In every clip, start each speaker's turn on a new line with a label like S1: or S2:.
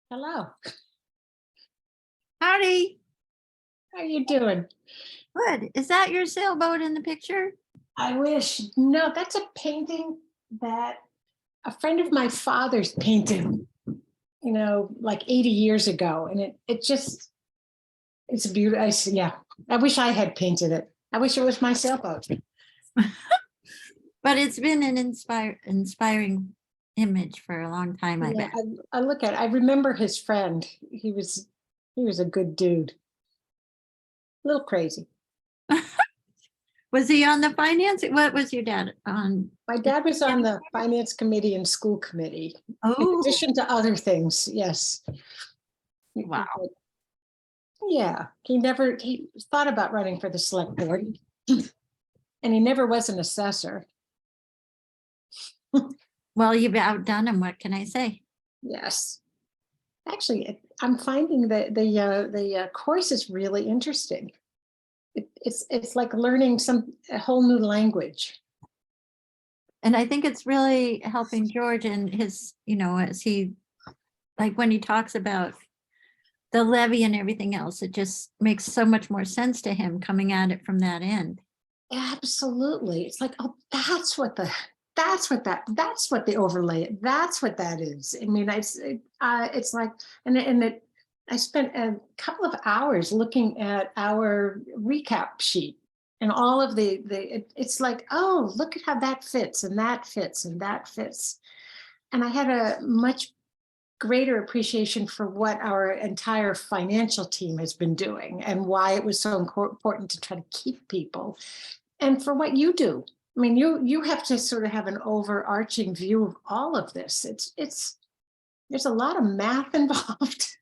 S1: Hello.
S2: Howdy.
S1: How are you doing?
S2: Good. Is that your sailboat in the picture?
S1: I wish. No, that's a painting that a friend of my father's painted, like 80 years ago. And it's beautiful. Yeah, I wish I had painted it. I wish it was my sailboat.
S2: But it's been an inspiring image for a long time, I
S1: Yeah,
S2: bet.
S1: I look at it. I remember his friend. He was a good dude. A little crazy.
S2: Was he on the finance? What was your dad on?
S1: My dad was on the finance committee and school committee, in
S2: Oh,
S1: addition to other things. Yes.
S2: wow.
S1: Yeah, he thought about running for the select board, and he never was an assessor.
S2: Well, you've outdone him. What can I say?
S1: Yes. Actually, I'm finding that the course is really interesting. It's like learning a whole new language.
S2: And I think it's really helping George and his, as he, like when he talks about the levy and everything else, it just makes so much more sense to him coming at it from that end.
S1: Absolutely. It's like, oh, that's what the overlay, that's what that is. I mean, it's like, I spent a couple of hours looking at our recap sheet and all of it's like, oh, look at how that fits and that fits and that fits. And I had a much greater appreciation for what our entire financial team has been doing and why it was so important to try to keep people, and for what you do. I mean, you have to sort of have an overarching view of all of this. There's a lot of math involved,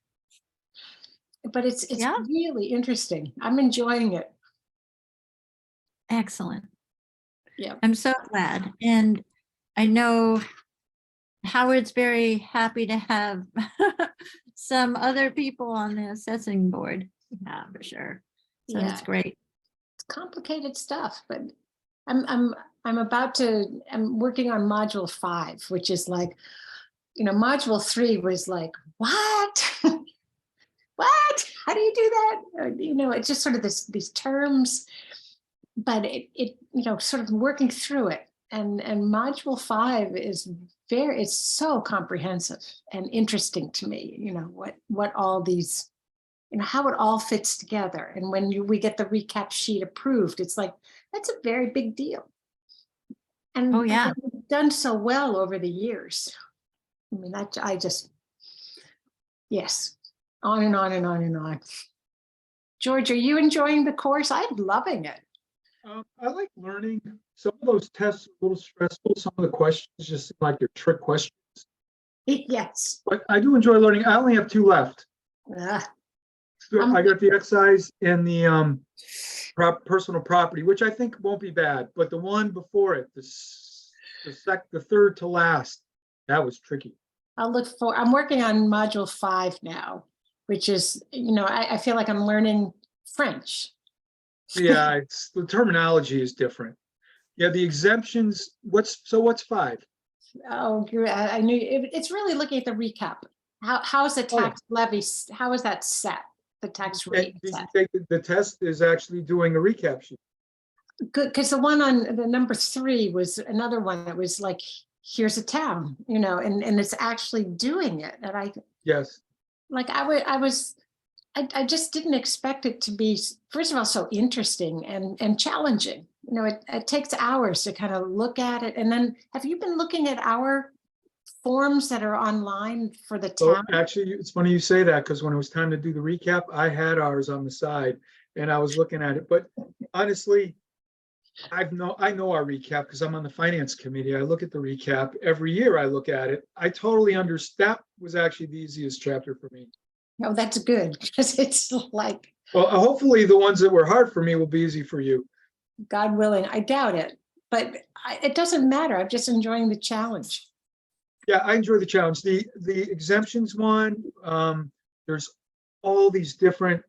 S1: but it's
S2: Yeah.
S1: really interesting. I'm enjoying it.
S2: Excellent.
S1: Yeah.
S2: I'm so glad. And I know Howard's very happy to have some other people on the assessing board. Yeah, for sure. So
S1: Yeah.
S2: it's great.
S1: It's complicated stuff, but I'm I'm working on module 5, which is like, module 3 was like, what? What? How do you do that? It's just sort of these terms, but sort of working through it. And module 5 it's so comprehensive and interesting to me, what all these, how it all fits together. And when we get the recap sheet approved, it's like, that's a very big deal. And
S2: Oh, yeah.
S1: we've done so well over the years. I mean, yes, on and on and on and on. George, are you enjoying the course? I'm loving it.
S3: I like learning. Some of those tests are a little stressful. Some of the questions just seem like they're trick questions.
S1: Yes.
S3: But I do enjoy learning. I only have 2 left. So I got the excise and the personal property, which I think won't be bad. But the one before it, the third to last, that was tricky.
S1: I'm working on module 5 now, which is, I feel like I'm learning French.
S3: Yeah, the terminology is different. Yeah, the exemptions. What's 5?
S1: Oh, I knew it's really looking at the recap. How is the tax levy? How is that set? The tax rate.
S3: The test is actually doing a recap sheet.
S1: Good, because the one on the number 3 was another one that was like, here's a town, and it's actually doing it. And
S3: Yes.
S1: Like I just didn't expect it to be, first of all, so interesting and challenging. It takes hours to kind of look at it. And then, have you been looking at our forms that are online for the town?
S3: Actually, it's funny you say that, because when it was time to do the recap, I had ours on the side and I was looking at it. But honestly, I know our recap because I'm on the finance committee. I look at the recap every year. I look at it. I totally understand. That was actually the easiest chapter for me.
S1: No, that's good, because it's like,
S3: well, hopefully the ones that were hard for me will be easy for you.
S1: God willing. I doubt it, but it doesn't matter. I'm just enjoying the challenge.
S3: Yeah, I enjoy the challenge. The exemptions one, there's all these different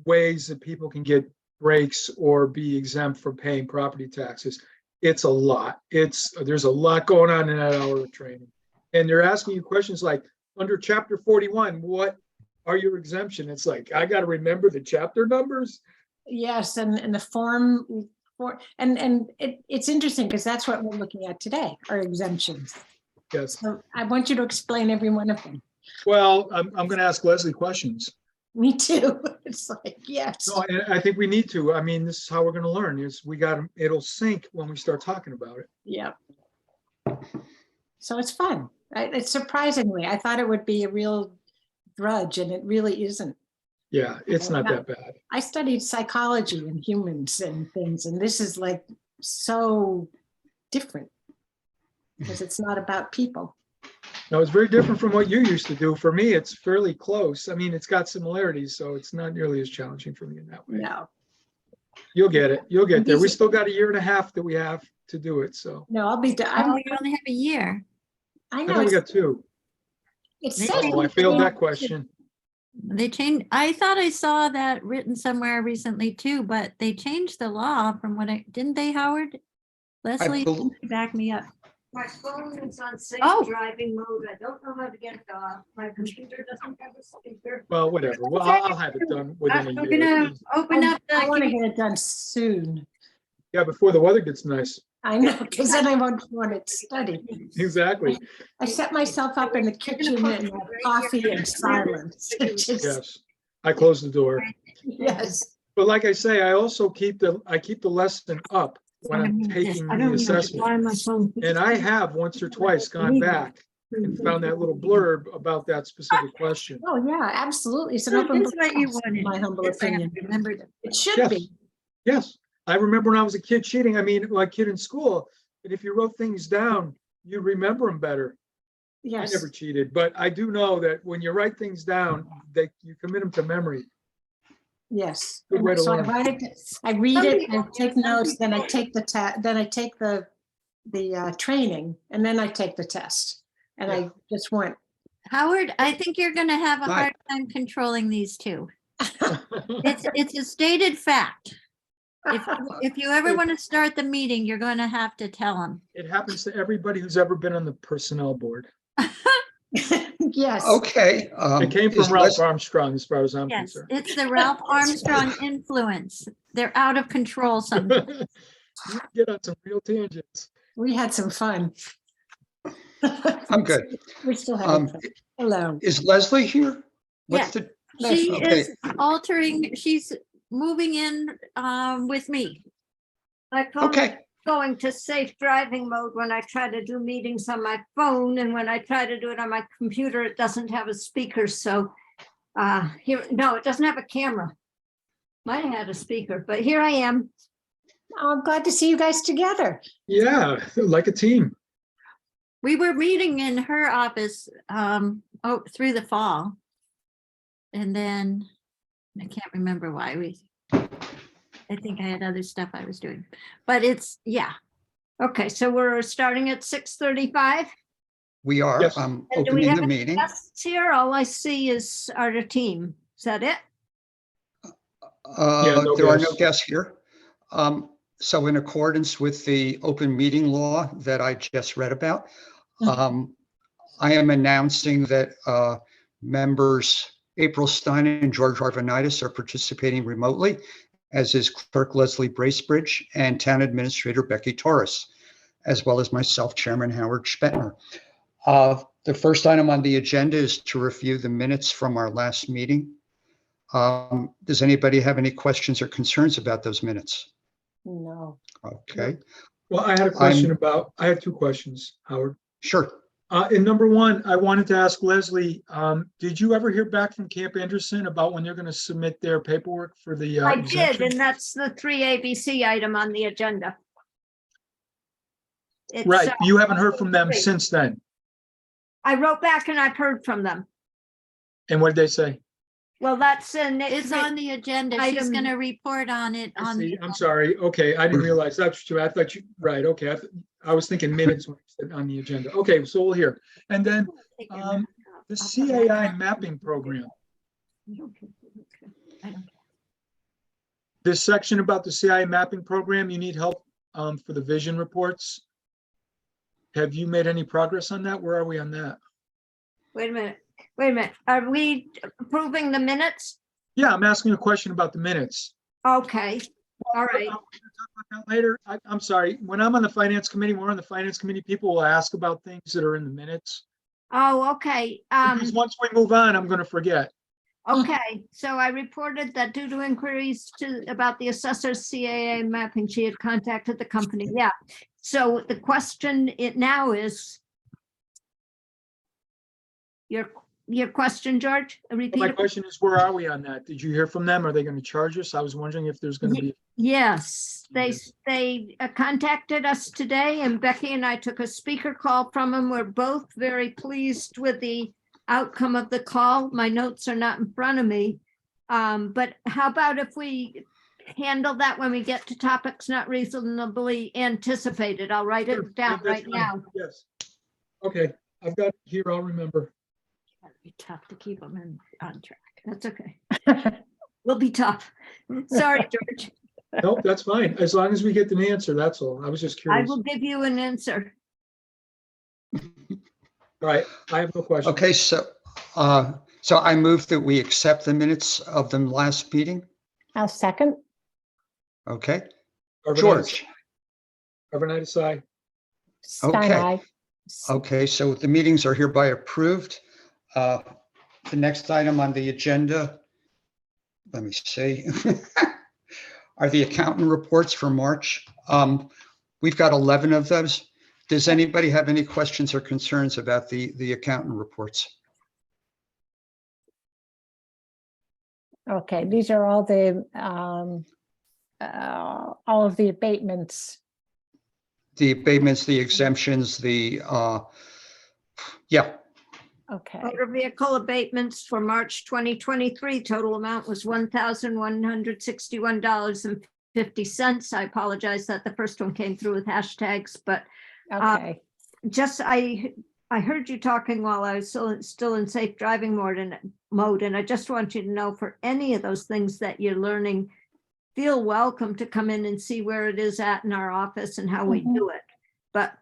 S3: ways that people can get breaks or be exempt from paying property taxes. It's a lot. There's a lot going on in that hour of training. And they're asking you questions like, under chapter 41, what are your exemption? It's like, I got to remember the chapter numbers.
S1: Yes, and the form for, and it's interesting because that's what we're looking at today, our exemptions.
S3: Yes.
S1: So I want you to explain every one of them.
S3: Well, I'm going to ask Leslie questions.
S1: Me too. It's like, yes.
S3: No, and I think we need to. I mean, this is how we're going to learn is it'll sink when we start talking about it.
S1: Yeah. So it's fun. It's surprisingly, I thought it would be a real drudge and it really isn't.
S3: Yeah, it's not that bad.
S1: I studied psychology and humans and things, and this is like so different because it's not about people.
S3: No, it's very different from what you used to do. For me, it's fairly close. I mean, it's got similarities, so it's not nearly as challenging for me in that way.
S1: No,
S3: You'll get it. You'll get there. We still got a year and a half that we have to do it. So
S1: no, I'll be
S2: Oh,
S1: done.
S2: you only have a year.
S1: I
S3: I
S1: know
S3: thought we
S1: it's,
S3: got 2.
S1: it's
S2: They
S1: said
S3: Oh, I failed that question.
S2: They changed, I thought I saw that written somewhere recently too, but they changed the law from what didn't they, Howard? Leslie,
S4: bel-
S2: back me up.
S5: My phone is on safe
S2: Oh.
S5: driving mode. I don't know how to get it off. My computer doesn't have a speaker.
S3: Well, whatever. Well, I'll have it done within a
S2: We're
S3: year.
S2: gonna open up
S1: I want to
S2: the,
S1: get it done soon.
S3: Yeah, before the weather gets nice.
S1: I know, because then I won't want it studied.
S3: Exactly.
S1: I set myself up in the kitchen and have coffee and silence. It just-
S3: Yes. I closed the door.
S1: Yes.
S3: But like I say, I also keep the lesson up when I'm taking
S5: I
S3: the
S5: don't know
S3: assessment.
S5: why my phone.
S3: And I have once or twice gone back and found that little blurb about that specific question.
S1: Oh, yeah, absolutely. It's an
S2: So
S1: open
S2: this
S1: book,
S2: is what you
S1: test, in
S2: wanted.
S1: my humble
S2: Yes, I
S1: opinion.
S2: remembered it.
S1: It should
S3: Yes.
S1: be.
S3: Yes, I remember when I was a kid cheating. I mean, like kid in school, and if you wrote things down, you remember them better.
S1: Yes.
S3: I never cheated, but I do know that when you write things down, you commit them to memory.
S1: Yes.
S3: Good way to
S1: So I
S3: learn.
S1: write it, I read it, I take notes, then I take then I take the training, and then I take the test. And I just went,
S2: Howard, I think you're gonna have a
S4: Hi.
S2: hard time controlling these two. It's a stated fact. If you ever want to start the meeting, you're going to have to tell them.
S3: It happens to everybody who's ever been on the personnel board.
S1: yes.
S4: Okay.
S3: It came
S4: is
S3: from Ralph
S4: Les-
S3: Armstrong, as far as I'm
S2: Yes,
S3: concerned.
S2: it's the Ralph Armstrong influence. They're out of control sometimes.
S3: You get on some real tangents.
S1: We had some fun.
S4: I'm good.
S1: We're still having
S4: Um,
S1: fun. Hello.
S4: Is Leslie here?
S2: Yes.
S4: What's the,
S2: She
S4: Okay.
S2: is altering, she's moving in with me.
S5: My phone is
S4: okay,
S5: going to safe driving mode when I try to do meetings on my phone, and when I try to do it on my computer, it doesn't have a speaker, so here, no, it doesn't have a camera. Might have had a speaker, but here I am.
S1: I'm glad to see you guys together.
S3: Yeah, like a team.
S2: We were meeting in her office through the fall. And then I can't remember why I think I had other stuff I was doing, but yeah.
S5: Okay, so we're starting at 6:35.
S4: we are.
S3: Yes.
S4: I'm
S5: And do we
S4: opening
S5: have
S4: the
S5: any
S4: meeting.
S5: guests here? All I see is our team. Is that it?
S3: no
S4: There are no
S3: guests.
S4: guests here. So in accordance with the open meeting law that I just read about, I am announcing that members April Stein and George Arvanitis are participating remotely, as is Clerk Leslie Bracebridge and Town Administrator Becky Torres, as well as myself, Chairman Howard Spetner. The first item on the agenda is to review the minutes from our last meeting. Does anybody have any questions or concerns about those minutes?
S1: No.
S4: Okay,
S3: Well, I had a question I had 2 questions, Howard.
S4: sure.
S3: In number 1, I wanted to ask Leslie, did you ever hear back from Camp Anderson about when they're going to submit their paperwork for the
S5: I did,
S3: exemption?
S5: and that's the 3 ABC item on the agenda. It's,
S3: Right, you haven't heard from them
S5: Great.
S3: since then.
S5: I wrote back and I've heard from them.
S3: And what did they say?
S5: Well, that's in.
S2: It's on the agenda. She's
S5: Item-
S2: gonna report on it
S3: I
S2: on.
S3: see. I'm sorry. Okay, I didn't realize that's true. I thought right. Okay, I was thinking minutes when you said on the agenda. Okay, so we'll hear. And then the CAI mapping program. This section about the CAI mapping program, you need help for the vision reports. Have you made any progress on that? Where are we on that?
S5: Wait a minute. Wait a minute, are we approving the minutes?
S3: Yeah, I'm asking a question about the minutes.
S5: Okay, all right.
S3: I'll talk about that later. I'm sorry. When I'm on the finance committee, we're on the finance committee, people will ask about things that are in the minutes.
S5: Oh, okay.
S3: Because once we move on, I'm going to forget.
S5: Okay, so I reported that due to inquiries about the assessor's CAA mapping, she had contacted the company. Yeah. So the question now is your question, George? Repeat
S3: My
S5: it.
S3: question is, where are we on that? Did you hear from them? Are they going to charge us? I was wondering if there's going to be.
S5: Yes,
S3: Okay.
S5: they contacted us today, and Becky and I took a speaker call from them. We're both very pleased with the outcome of the call. My notes are not in front of me. But how about if we handle that when we get to topics not reasonably anticipated? I'll write
S3: Sure.
S5: it down
S3: That's
S5: right
S3: fine.
S5: now.
S3: Yes. Okay, I've got it here. I'll remember.
S2: It'd be tough to keep them on track.
S5: That's okay. Will be tough. Sorry, George.
S3: Nope, that's fine. As long as we get an answer, that's all. I was just
S5: I
S3: curious.
S5: will give you an answer.
S3: All right, I have no question.
S4: Okay, so I move that we accept the minutes of the last meeting.
S1: I'll second.
S4: Okay,
S3: Arvanitis-
S4: George.
S3: Arvanitis, aye.
S1: Stein,
S4: Okay.
S1: aye.
S4: Okay, so the meetings are hereby approved. The next item on the agenda, let me see, are the accountant reports for March. We've got 11 of those. Does anybody have any questions or concerns about the accountant reports?
S1: Okay, these are all of the abatements.
S4: The abatements, the exemptions, yeah,
S1: Okay,
S5: Motor vehicle abatements for March 2023, total amount was $1,161.50. I apologize that the first one came through with hashtags, but
S1: okay.
S5: just I heard you talking while I was still in safe driving mode, and I just want you to know, for any of those things that you're learning, feel welcome to come in and see where it is at in our office and how we do it. But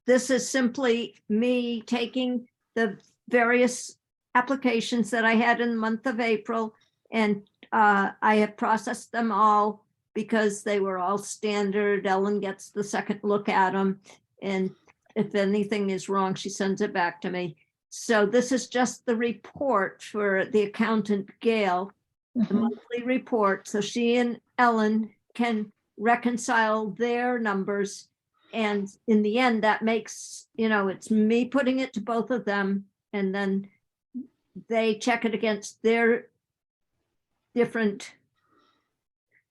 S5: this is simply me taking the various applications that I had in the month of April, and I have processed them all because they were all standard. Ellen gets the second look at them, and if anything is wrong, she sends it back to me. So this is just the report for the accountant, Gail, the monthly report. So she and Ellen can reconcile their numbers. And in the end, that makes, it's me putting it to both of them, and then they check it against their different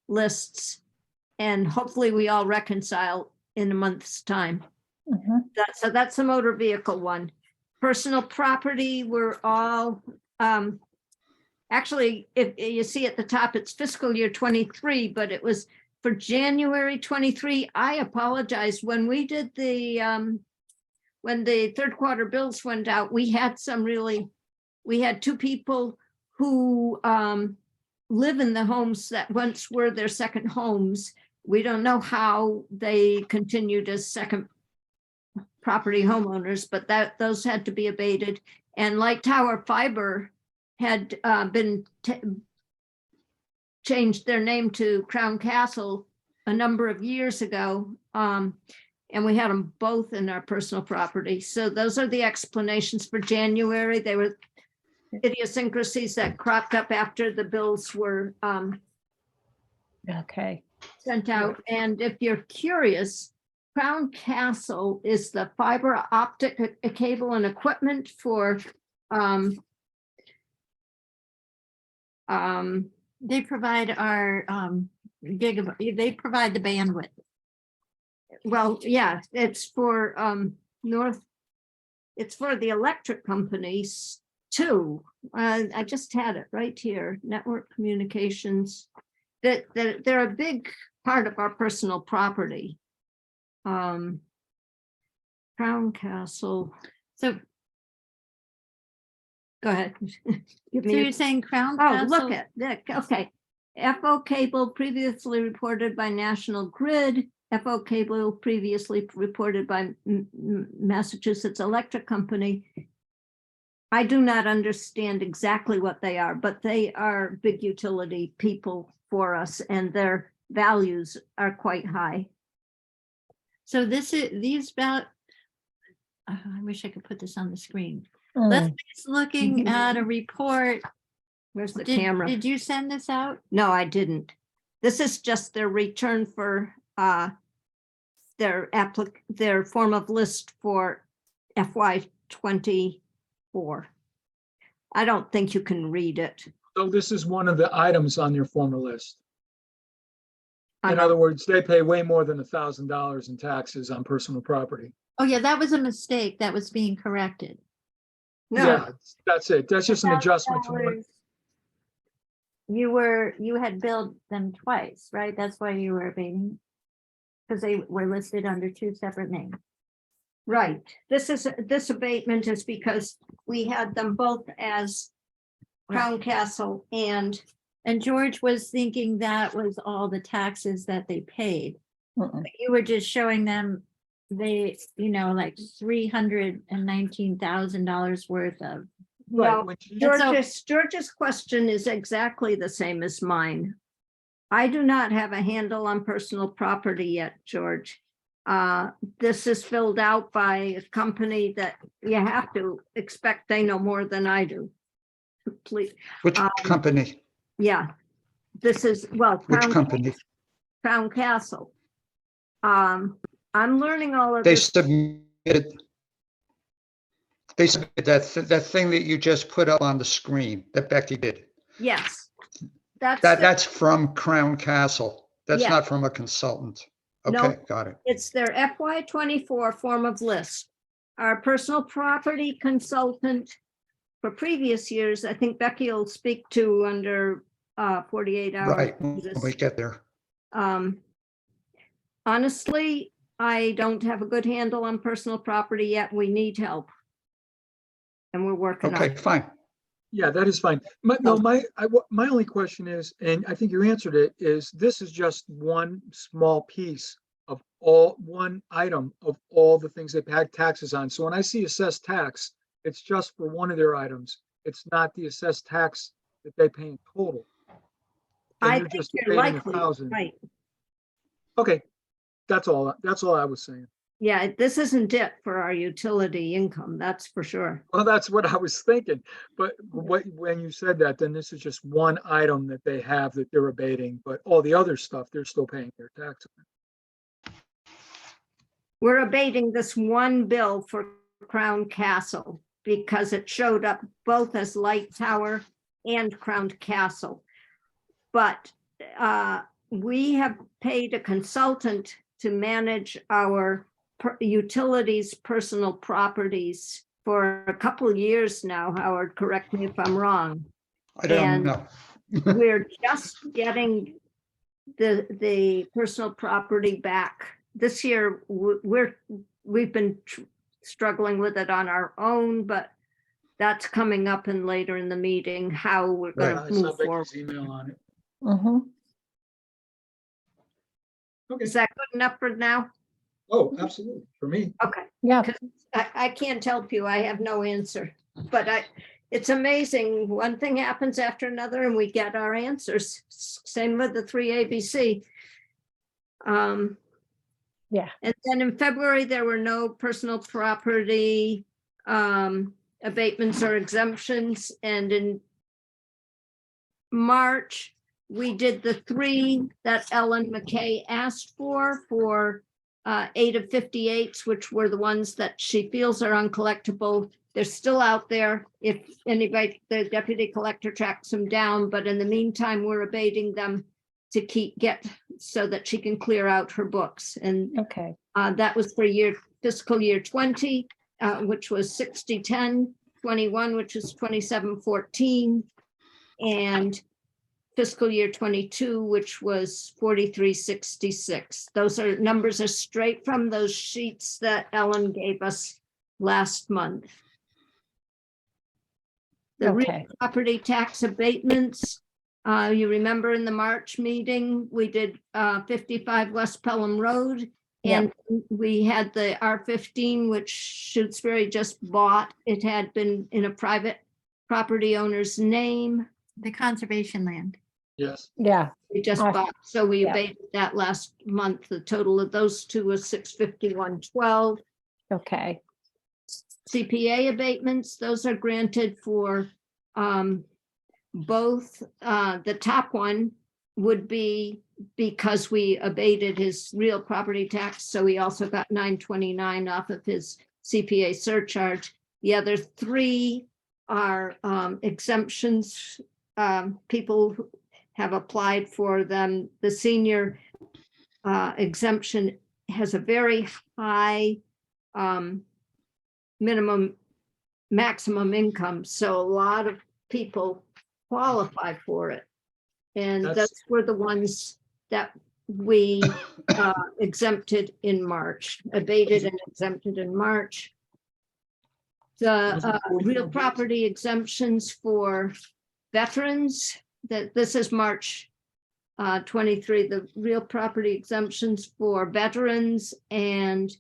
S5: lists. And hopefully we all reconcile in a month's time. So that's the motor vehicle one. Personal property, we're all, actually, if you see at the top, it's fiscal year 23, but it was for January 23. I apologize. When we did when the third quarter bills went out, we had two people who live in the homes that once were their second homes. We don't know how they continued as second property homeowners, but those had to be abated. And Light Tower Fiber had been changed their name to Crown Castle a number of years ago. And we had them both in our personal property. So those are the explanations for January. They were idiosyncrasies that cropped up after the bills were
S1: Okay,
S5: sent out. And if you're curious, Crown Castle is the fiber optic cable and equipment for
S2: They provide our gigabit, they provide the bandwidth.
S5: well, yeah, it's for it's for the electric companies too. I just had it right here, network communications, that they're a big part of our personal property. Crown Castle,
S2: So,
S5: go ahead. Give
S2: so
S5: me
S2: you're saying Crown
S5: Oh,
S2: Castle?
S5: look at that. Okay. FO Cable previously reported by National Grid. FO Cable previously reported by Massachusetts Electric Company. I do not understand exactly what they are, but they are big utility people for us and their values are quite high.
S2: So this is, these about, I wish I could put this on the screen. Leslie's looking at a report.
S5: Where's the
S2: Did,
S5: camera?
S2: did you send this out?
S5: No, I didn't. This is just their return for their form of list for FY24. I don't think you can read it.
S3: So this is one of the items on your former list.
S5: I
S3: In
S5: don't-
S3: other words, they pay way more than $1,000 in taxes on personal property.
S2: Oh, yeah, that was a mistake that was being corrected.
S5: No,
S3: Yeah, that's it. That's just an adjustment to what,
S2: You had billed them twice, right? That's why you were abating. Because they were listed under two separate names.
S5: right. This abatement is because we had them both as Crown Castle and
S2: And George was thinking that was all the taxes that they paid.
S1: Mm-mm.
S2: But you were just showing them they, like $319,000 worth of.
S3: right,
S5: no,
S3: when she-
S2: so-
S5: George's question is exactly the same as mine. I do not have a handle on personal property yet, George. This is filled out by a company that you have to expect they know more than I do. Please,
S4: Which
S5: Um,
S4: company?
S5: yeah. This is, well,
S4: Which company?
S5: Crown Castle. I'm learning all of
S4: They
S5: this.
S4: submitted that thing that you just put up on the screen that Becky did.
S5: Yes. That's,
S4: That's from Crown Castle. That's
S5: Yeah.
S4: not from a consultant.
S5: No.
S4: Okay, got it.
S5: it's their FY24 form of list. Our personal property consultant for previous years, I think Becky will speak to under 48 hours.
S4: Right, when we get there.
S5: Honestly, I don't have a good handle on personal property yet. We need help. And we're working on
S4: Okay,
S5: it.
S4: fine.
S3: Yeah, that is fine. My only question is, and I think you answered it, is this is just one small piece of one item of all the things they pay taxes on. So when I see assessed tax, it's just for one of their items. It's not the assessed tax that they pay in total. And
S5: I
S3: you're
S5: think
S3: just
S5: you're
S3: debating
S5: likely,
S3: 1,000.
S5: right.
S3: Okay, that's all I was saying.
S5: Yeah, this isn't it for our utility income, that's for sure.
S3: Well, that's what I was thinking. But when you said that, then this is just one item that they have that they're abating, but all the other stuff, they're still paying their tax on.
S5: We're abating this one bill for Crown Castle because it showed up both as Light Tower and Crown Castle. But we have paid a consultant to manage our utilities, personal properties for a couple of years now. Howard, correct me if I'm wrong.
S4: I don't
S5: And-
S4: know.
S5: We're just getting the personal property back. This year, we've been struggling with it on our own, but that's coming up in later in the meeting, how we're
S4: Right.
S5: gonna
S3: I saw
S5: move forward.
S3: Becky's email on it. Okay.
S5: Is that good enough for now?
S3: Oh, absolutely. For me.
S5: Okay.
S1: Yeah.
S5: I can't help you. I have no answer, but it's amazing. One thing happens after another and we get our answers. Same with the 3 ABC.
S1: Yeah.
S5: And then in February, there were no personal property abatements or exemptions. And in March, we did the 3 that Ellen McKay asked for 8 of 58s, which were the ones that she feels are uncollectible. They're still out there. If anybody, the deputy collector tracks them down, but in the meantime, we're abating them to get so that she can clear out her books. And
S1: Okay.
S5: that was for fiscal year 20, which was 6010, 21, which was 2714, and fiscal year 22, which was 4366. Those numbers are straight from those sheets that Ellen gave us last month. The real
S1: Okay.
S5: property tax abatements, you remember in the March meeting, we did 55 West Pelham Road And we had the R15, which Shutesbury just bought. It had been in a private property owner's name.
S2: The conservation land.
S3: Yes.
S1: Yeah,
S5: We just
S1: Ah,
S5: bought, so we
S1: yeah.
S5: abated that last month. The total of those two was $651.12.
S1: okay.
S5: CPA abatements, those are granted for both, the top one would be because we abated his real property tax, so he also got $929 off of his CPA surcharge. The other three are exemptions. People who have applied for them. The senior exemption has a very high maximum income, so a lot of people qualify for it. And
S3: That's-
S5: those were the ones that we exempted in March, abated and exempted in March.
S3: Those
S5: The
S3: are 41
S5: real
S3: days.
S5: property exemptions for veterans, that this is March 23, the real property exemptions for veterans and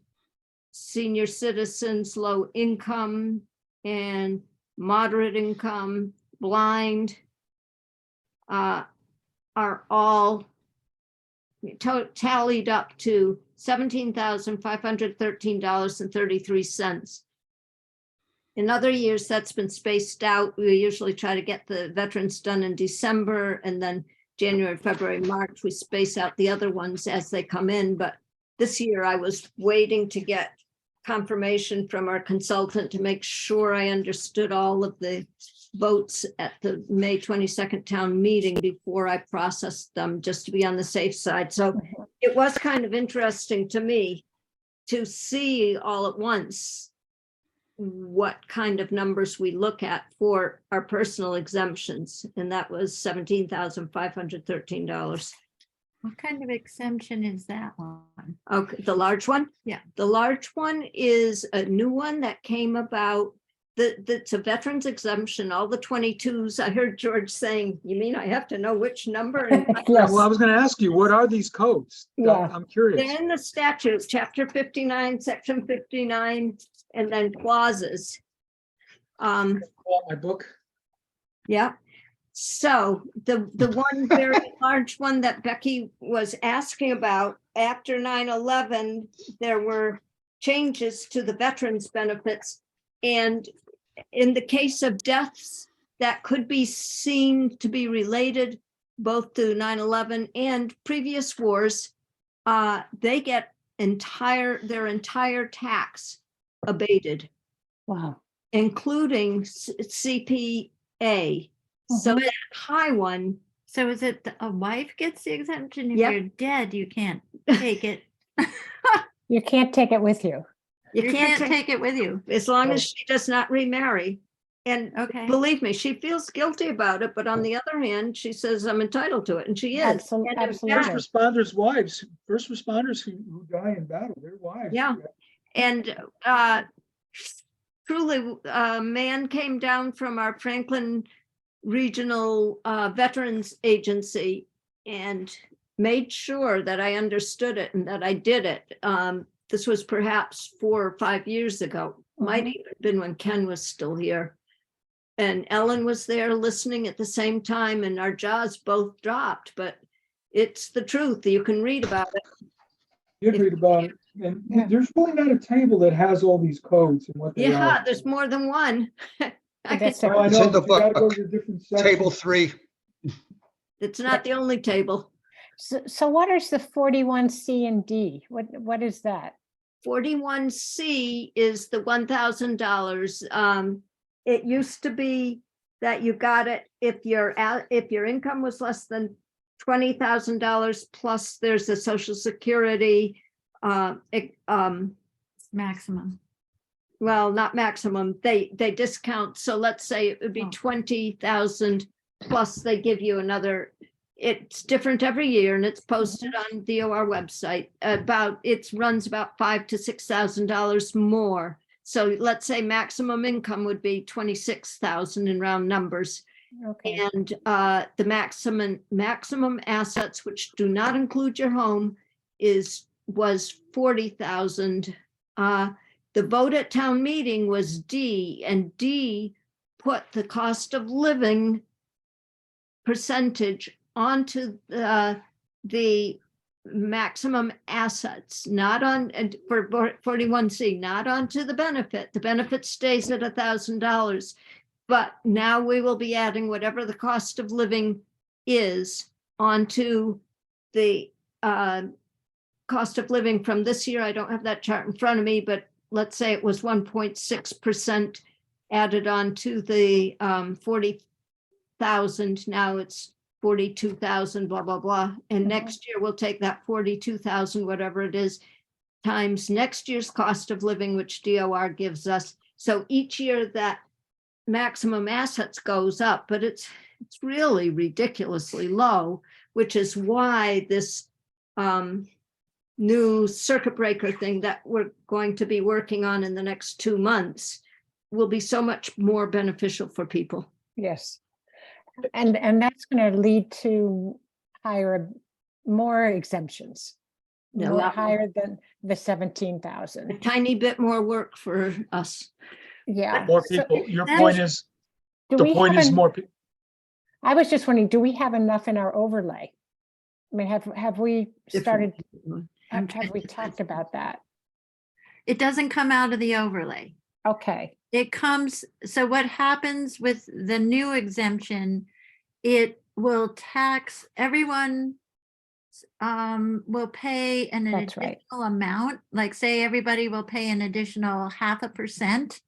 S5: senior citizens, low income and moderate income, blind, are all tallied up to $17,513.33. In other years, that's been spaced out. We usually try to get the veterans done in December, and then January, February, March, we space out the other ones as they come in. But this year I was waiting to get confirmation from our consultant to make sure I understood all of the votes at the May 22nd town meeting before I processed them, just to be on the safe side. So it was kind of interesting to me to see all at once what kind of numbers we look at for our personal exemptions. And that was $17,513.
S2: What kind of exemption is that one?
S5: Okay, the large one?
S2: Yeah.
S5: The large one is a new one that came about. That's a veterans exemption, all the 22s. I heard George saying, you mean I have to know which number? And
S3: Yeah, well, I was gonna ask you, what are these codes?
S1: Yeah.
S3: I'm curious.
S5: they're in the statutes, chapter 59, section 59, and then clauses.
S3: Pull out my book.
S5: Yeah. So the one very large one that Becky was asking about, after 9/11, there were changes to the veterans benefits. And in the case of deaths that could be seen to be related both to 9/11 and previous wars, they get their entire tax abated,
S1: Wow.
S5: including CPA. So
S1: Mhm.
S5: that high one,
S2: So is it a wife gets the exemption? If
S5: Yep.
S2: you're dead, you can't take it.
S1: You can't take it with you.
S5: you can't take,
S2: take it with you.
S5: as long as she does not remarry. And
S2: Okay.
S5: believe me, she feels guilty about it, but on the other hand, she says, I'm entitled to it, and she is.
S1: Absolutely,
S5: And in
S1: absolutely.
S5: fact,
S3: First responders' wives, first responders who die in battle, their wives.
S5: Yeah. And truly, a man came down from our Franklin Regional Veterans Agency and made sure that I understood it and that I did it. This was perhaps 4 or 5 years ago, might
S1: Mhm.
S5: even been when Ken was still here. And Ellen was there listening at the same time, and our jaws both dropped, but it's the truth. You can read about it.
S3: You read about it, and
S1: Yeah.
S3: there's really not a table that has all these codes and what they
S5: Yeah,
S3: are.
S5: there's more than one. I
S1: That's
S5: could-
S3: Oh, I
S4: It's
S3: know,
S4: in the
S3: but you gotta go
S4: book.
S3: to the different
S4: Table
S3: sections.
S4: 3.
S5: It's not the only table.
S1: So what is the 41C and D? What is that?
S5: 41C is the $1,000. It used to be that you got it if your income was less than $20,000 plus there's a Social Security,
S2: Maximum.
S5: well, not maximum, they discount. So let's say it would be
S2: Oh.
S5: 20,000 plus they give you another. It's different every year and it's posted on the OR website. It runs about $5,000 to $6,000 more. So let's say maximum income would be 26,000 in round numbers.
S1: Okay,
S5: And the maximum assets, which do not include your home, is was 40,000. The vote at town meeting was D, and D put the cost of living percentage onto the maximum assets, not on, and for 41C, not onto the benefit. The benefit stays at $1,000. But now we will be adding whatever the cost of living is onto the cost of living from this year. I don't have that chart in front of me, but let's say it was 1.6% added on to the 40,000. Now it's 42,000, blah, blah, blah. And next year we'll take that 42,000, whatever it is, times next year's cost of living, which DOR gives us. So each year that maximum assets goes up, but it's really ridiculously low, which is why this new circuit breaker thing that we're going to be working on in the next 2 months will be so much more beneficial for people.
S1: Yes. And that's going to lead to more exemptions,
S5: A
S1: more
S5: lot more.
S1: higher than the
S5: A
S1: 17,000.
S5: tiny bit more work for us.
S1: Yeah.
S3: More
S1: So
S3: people, your
S2: that
S3: point
S2: is-
S3: is,
S1: do
S3: the
S1: we
S3: point
S1: have
S3: is
S1: en-
S3: more people.
S1: I was just wondering, do we have enough in our overlay? I mean, have we started,
S2: I'm
S1: have we talked about that?
S2: It doesn't come out of the overlay.
S1: Okay,
S2: It comes, so what happens with the new exemption, it will tax everyone, will pay an
S1: That's right.
S2: additional amount, like say everybody will pay an additional 0.5%.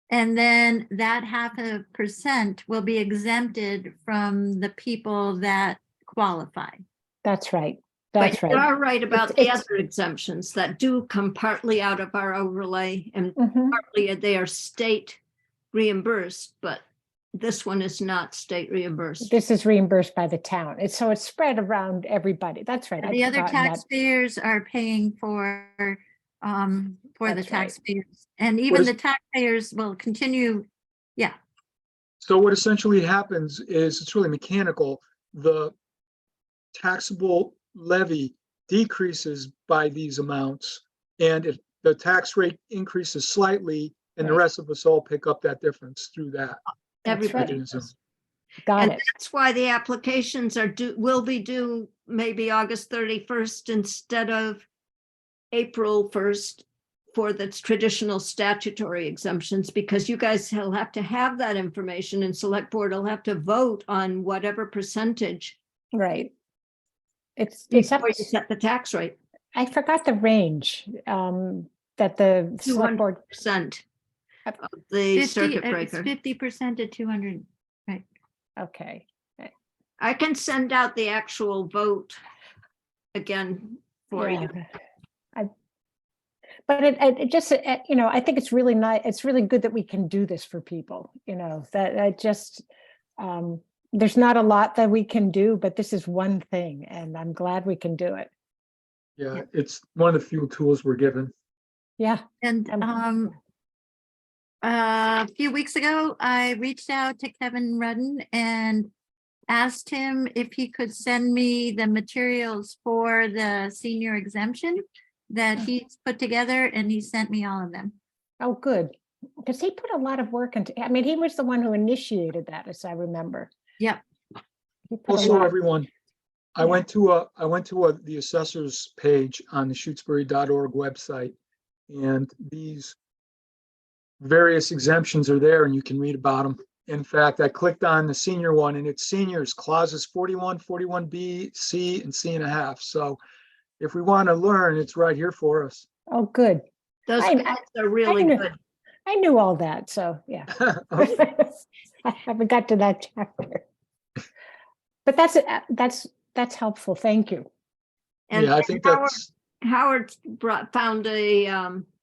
S2: And then that 0.5% will be exempted from the people that qualify.
S1: that's right.
S5: But
S1: That's
S5: you
S1: right.
S5: are right about the
S1: It's-
S5: other exemptions that do come partly out of our overlay and
S1: Mhm.
S5: partly they are state reimbursed, but this one is not state reimbursed.
S1: This is reimbursed by the town. So it's spread around everybody. That's right. I'd
S2: The other
S1: forgotten that.
S2: taxpayers are paying for the
S1: That's right.
S2: taxpayers. And even
S3: is-
S2: the taxpayers will continue,
S3: So what essentially happens is, it's really mechanical. The taxable levy decreases by these amounts, and if the tax rate increases slightly, and the
S1: Right.
S3: rest of us all pick up that difference through that
S1: That's
S5: Everybody
S1: right.
S3: mechanism.
S5: does.
S1: Got
S5: And
S1: it.
S5: that's why the applications will be due maybe August 31st instead of April 1st for the traditional statutory exemptions, because you guys will have to have that information and select board will have to vote on whatever percentage
S1: Right. It's up,
S5: before you set the tax rate,
S1: I forgot the range that the select board,
S5: 200%
S1: Yep.
S5: of the
S2: 50,
S5: circuit
S2: it's
S5: breaker.
S2: 50% to 200.
S1: okay.
S5: I can send out the actual vote again for you.
S1: Yeah. But it just, I think it's really nice. It's really good that we can do this for people, that I just, there's not a lot that we can do, but this is one thing and I'm glad we can do it.
S3: Yeah, it's one of the few tools we're given.
S1: Yeah.
S2: And a few weeks ago, I reached out to Kevin Rudden and asked him if he could send me the materials for the senior exemption that he's put together, and he sent me all of them.
S1: Oh, good. Because he put a lot of work into, I mean, he was the one who initiated that, as I remember.
S2: Yep.
S1: He put a
S3: Also,
S1: lot-
S3: everyone, I
S1: Yeah.
S3: went to the assessors page on the Shutesbury.org website, and these various exemptions are there and you can read about them. In fact, I clicked on the senior one and it's seniors clauses 41, 41B, C, and C.5. So if we want to learn, it's right here for us.
S1: Oh, good.
S5: Those
S1: I-
S5: guys are really
S1: knew-
S5: good.
S1: I knew all that, so yeah.
S3: Okay.
S1: I haven't got to that chapter. But that's helpful. Thank you.
S5: And
S3: Yeah, I think that's,
S5: Howard found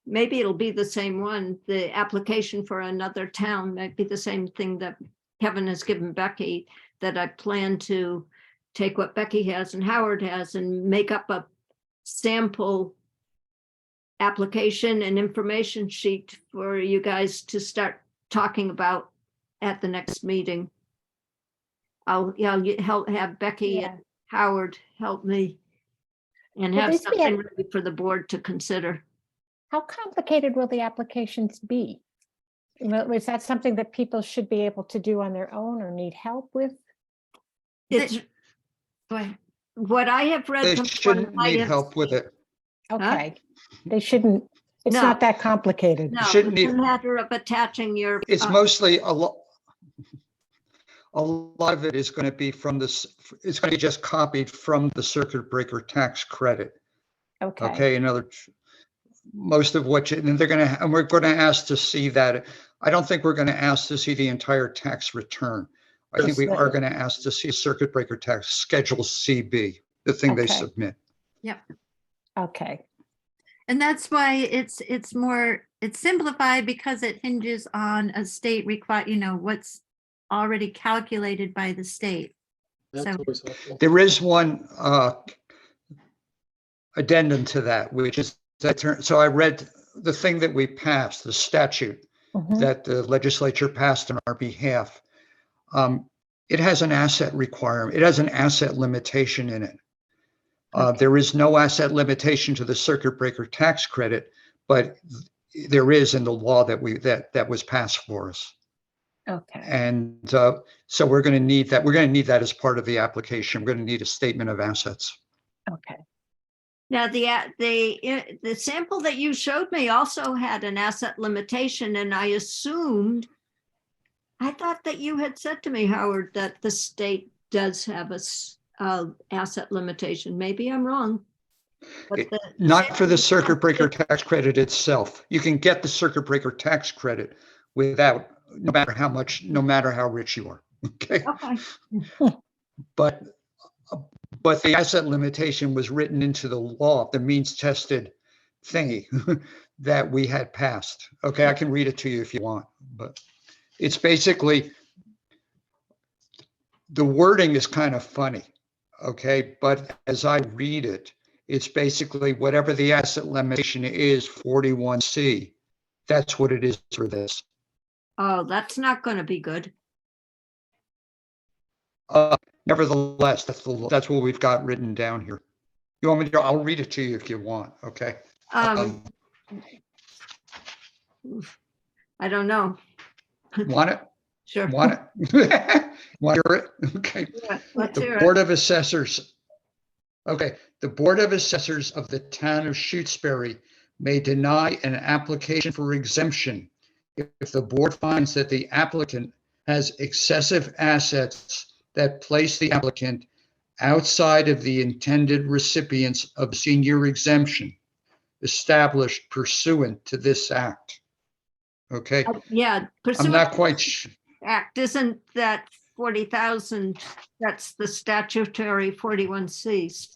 S5: maybe it'll be the same one, the application for another town might be the same thing that Kevin has given Becky, that I plan to take what Becky has and Howard has and make up a sample application and information sheet for you guys to start talking about at the next meeting. I'll have Becky
S1: Yeah.
S5: and Howard help me. and
S1: Will
S5: have
S1: these be
S5: something ready for the board to consider.
S1: How complicated will the applications be? Is that something that people should be able to do on their own or need help with?
S5: It's,
S2: Go ahead.
S5: what I have read.
S4: They
S5: from
S4: shouldn't
S5: what I
S4: need
S5: have
S4: help with it.
S1: Okay, they shouldn't, it's
S5: No.
S1: not that complicated.
S5: No,
S4: shouldn't
S5: it's a
S4: need-
S5: matter of attaching your.
S4: It's mostly a lot of it is going to be from this, it's going to be just copied from the circuit breaker tax credit.
S1: Okay,
S4: Okay, most of what, and they're going to, and we're going to ask to see that. I don't think we're going to ask to see the entire tax return. I think we
S1: Yes.
S4: are going to ask to see a circuit breaker tax Schedule CB, the thing they
S1: Okay.
S4: submit.
S1: okay,
S2: And that's why it's simplified because it hinges on a state what's already calculated by the state.
S3: That's
S2: So-
S3: always helpful.
S4: There is one addendum to that, which is that, so I read the thing that we passed, the statute
S1: mhm,
S4: that the legislature passed on our behalf. It has an asset requirement. It has an asset limitation in it.
S1: Okay.
S4: There is no asset limitation to the circuit breaker tax credit, but there is in the law that was passed for us.
S1: okay,
S4: And so we're going to need that. We're going to need that as part of the application. We're going to need a statement of assets.
S1: okay.
S5: Now, the sample that you showed me also had an asset limitation, and I thought that you had said to me, Howard, that the state does have a asset limitation. Maybe I'm wrong. But
S4: It-
S5: the
S4: Not for the
S5: sample-
S4: circuit breaker tax credit itself. You can get the circuit breaker tax credit without, no matter how rich you are. Okay.
S5: Okay,
S4: But the asset limitation was written into the law, the means tested thingy that we had passed. Okay, I can read it to you if you want, but it's basically, the wording is kind of funny. Okay, but as I read it, it's basically whatever the asset limitation is, 41C, that's what it is for this.
S5: oh, that's not going to be good.
S4: Nevertheless, that's what we've got written down here. You want me to, I'll read it to you if you want, okay?
S5: I don't know.
S4: Want it?
S5: Sure.
S4: Want it? Want to hear it? Okay.
S5: Yeah, let's
S4: The
S5: hear it.
S4: Board of Assessors. Okay, the Board of Assessors of the town of Shutesbury may deny an application for exemption if the board finds that the applicant has excessive assets that place the applicant outside of the intended recipients of senior exemption established pursuant to this act. Okay,
S5: Yeah,
S4: I'm
S5: pursuant
S4: not
S5: to
S4: quite sure.
S5: act, isn't that 40,000? That's the statutory 41Cs.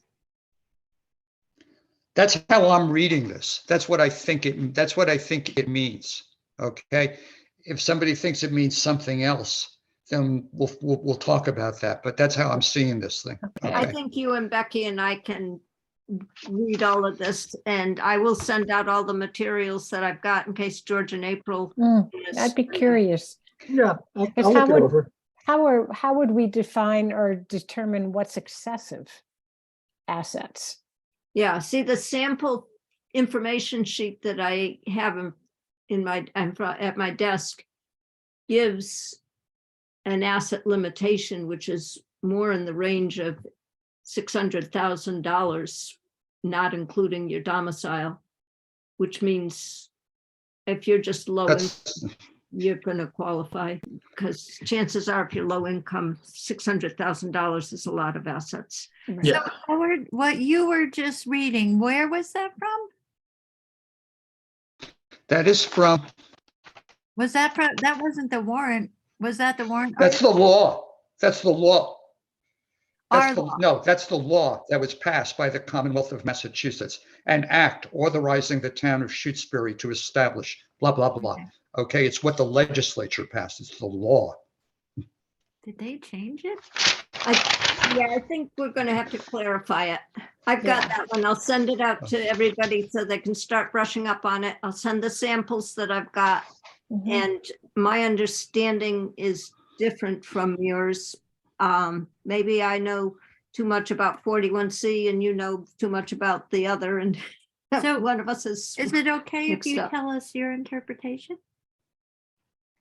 S4: That's how I'm reading this. That's what I think it means. Okay. If somebody thinks it means something else, then we'll talk about that. But that's how I'm seeing this thing.
S1: Okay.
S5: I
S4: Okay.
S5: think you and Becky and I can read all of this, and I will send out all the materials that I've got in case George and April.
S1: I'd be curious.
S3: Yeah, I'll
S1: Because
S3: look
S1: how
S3: it
S1: would-
S3: over.
S1: How would we define or determine what's excessive assets?
S5: Yeah, see the sample information sheet that I have at my desk gives an asset limitation, which is more in the range of $600,000, not including your domicile, which means if you're just low income,
S4: That's,
S5: you're going to qualify, because chances are if you're low income, $600,000 is a lot of assets.
S3: Yeah.
S2: So Howard, what you were just reading, where was that from?
S4: that is from,
S2: That wasn't the warrant. Was that the warrant?
S4: that's the law. That's the law.
S2: Our
S4: That's the,
S2: law.
S4: no, that's the law that was passed by the Commonwealth of Massachusetts, an act authorizing the town of Shutesbury to establish blah, blah, blah.
S2: Okay.
S4: Okay, it's what the legislature passed. It's the law.
S2: Did they change it?
S5: Yeah, I think we're going to have to clarify it. I've got that one. I'll send it out to everybody so they can start brushing up on it. I'll send the samples that I've got.
S1: Mhm.
S5: And my understanding is different from yours. Maybe I know too much about 41C and you know too much about the other, and
S2: So
S5: one of us is.
S2: Is it okay if
S5: mixed
S2: you
S5: up.
S2: tell us your interpretation?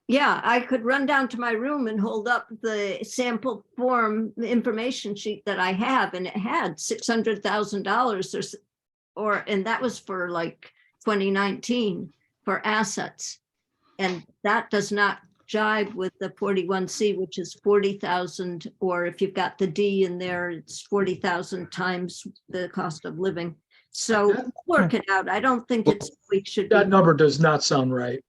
S5: Yeah, I could run down to my room and hold up the sample form, the information sheet that I have, and it had $600,000 and that was for like 2019 for assets. And that does not jive with the 41C, which is 40,000, or if you've got the D in there, it's 40,000 times the cost of living. So work it out. I don't think we should be.
S3: That number does not sound right.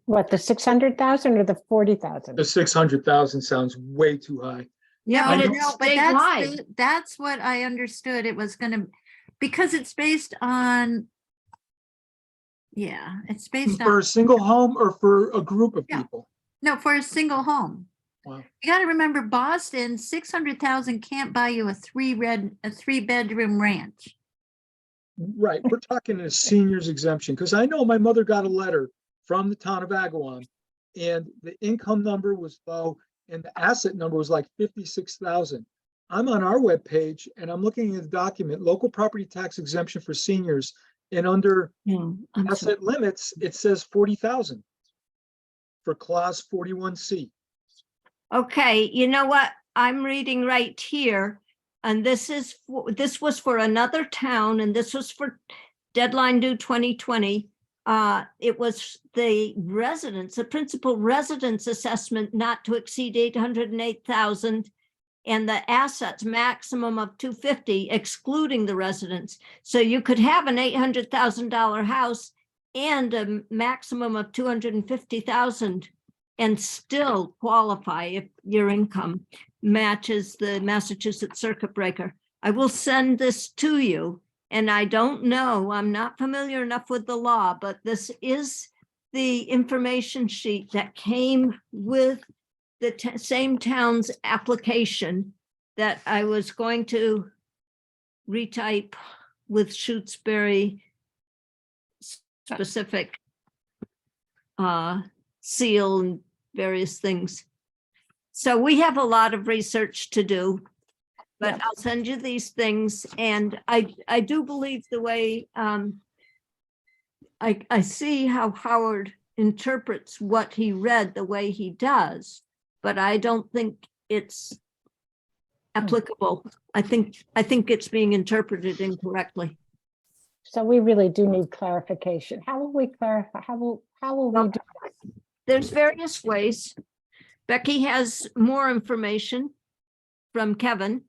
S1: What, the 600,000 or the 40,000?
S3: The 600,000 sounds way too high.
S5: Yeah,
S3: I
S5: but
S3: know.
S5: it's
S2: But
S5: statewide.
S2: that's what I understood it was gonna, because it's based on, yeah, it's based
S3: For
S2: on,
S3: a single home or for a group of
S2: Yeah.
S3: people?
S2: no, for a single home.
S3: Wow.
S2: You gotta remember, Boston, 600,000 can't buy you a three-bedroom ranch.
S3: Right, we're talking a senior's exemption, because I know my mother got a letter from the town of Agawam, and the income number was low, and the asset number was like 56,000. I'm on our webpage, and I'm looking at the document, local property tax exemption for seniors, and under
S1: I'm sorry.
S3: asset limits, it says 40,000 for clause 41C.
S5: Okay, you know what? I'm reading right here. And this was for another town, and this was for deadline due 2020. It was the principal residence assessment not to exceed 808,000, and the assets maximum of 250, excluding the residents. So you could have an $800,000 house and a maximum of 250,000 and still qualify if your income matches the Massachusetts circuit breaker. I will send this to you, and I don't know, I'm not familiar enough with the law, but this is the information sheet that came with the same town's application that I was going to retype with Shutesbury specific seal and various things. So we have a lot of research to do, but
S1: Yeah.
S5: I'll send you these things. And I do believe the way I see how Howard interprets what he read the way he does, but I don't think it's applicable. I think it's being interpreted incorrectly.
S1: So we really do need clarification. How will we clarify? How will we do?
S5: There's various ways. Becky has more information from Kevin.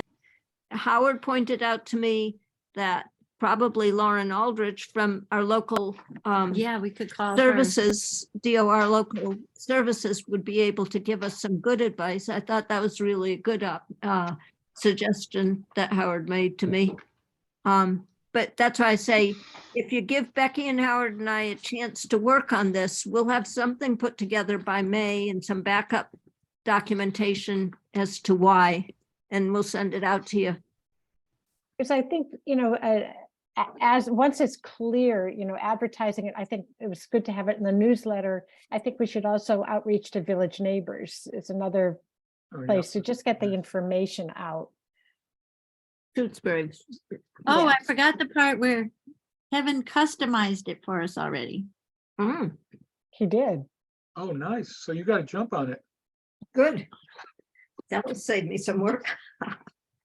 S5: Howard pointed out to me that probably Lauren Aldrich from our local
S2: Yeah, we could call her.
S5: services, DOR local services would be able to give us some good advice. I thought that was really a good suggestion that Howard made to me. But that's why I say, if you give Becky and Howard and I a chance to work on this, we'll have something put together by May and some backup documentation as to why, and we'll send it out to you.
S1: Because I think, as once it's clear, advertising it, I think it was good to have it in the newsletter. I think we should also outreach to village neighbors. It's another
S3: Oh, yeah.
S1: place to just get the information out.
S5: Shutesbury.
S2: Oh,
S1: Yeah.
S2: I forgot the part where Kevin customized it for us already.
S5: Mm,
S1: He did.
S3: Oh, nice. So you got to jump on it.
S5: good. That'll save me some work.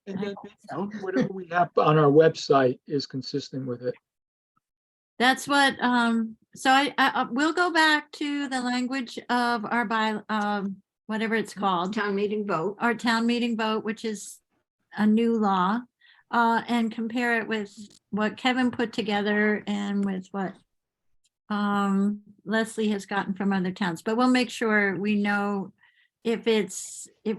S3: And
S2: I
S3: then
S2: hope so.
S3: whatever we have on our website is consistent with it.
S2: That's what, so I will go back to the language of our whatever it's called,
S5: Town meeting vote.
S2: our town meeting vote, which is a new law, and compare it with what Kevin put together and with what Leslie has gotten from other towns. But we'll make sure we know if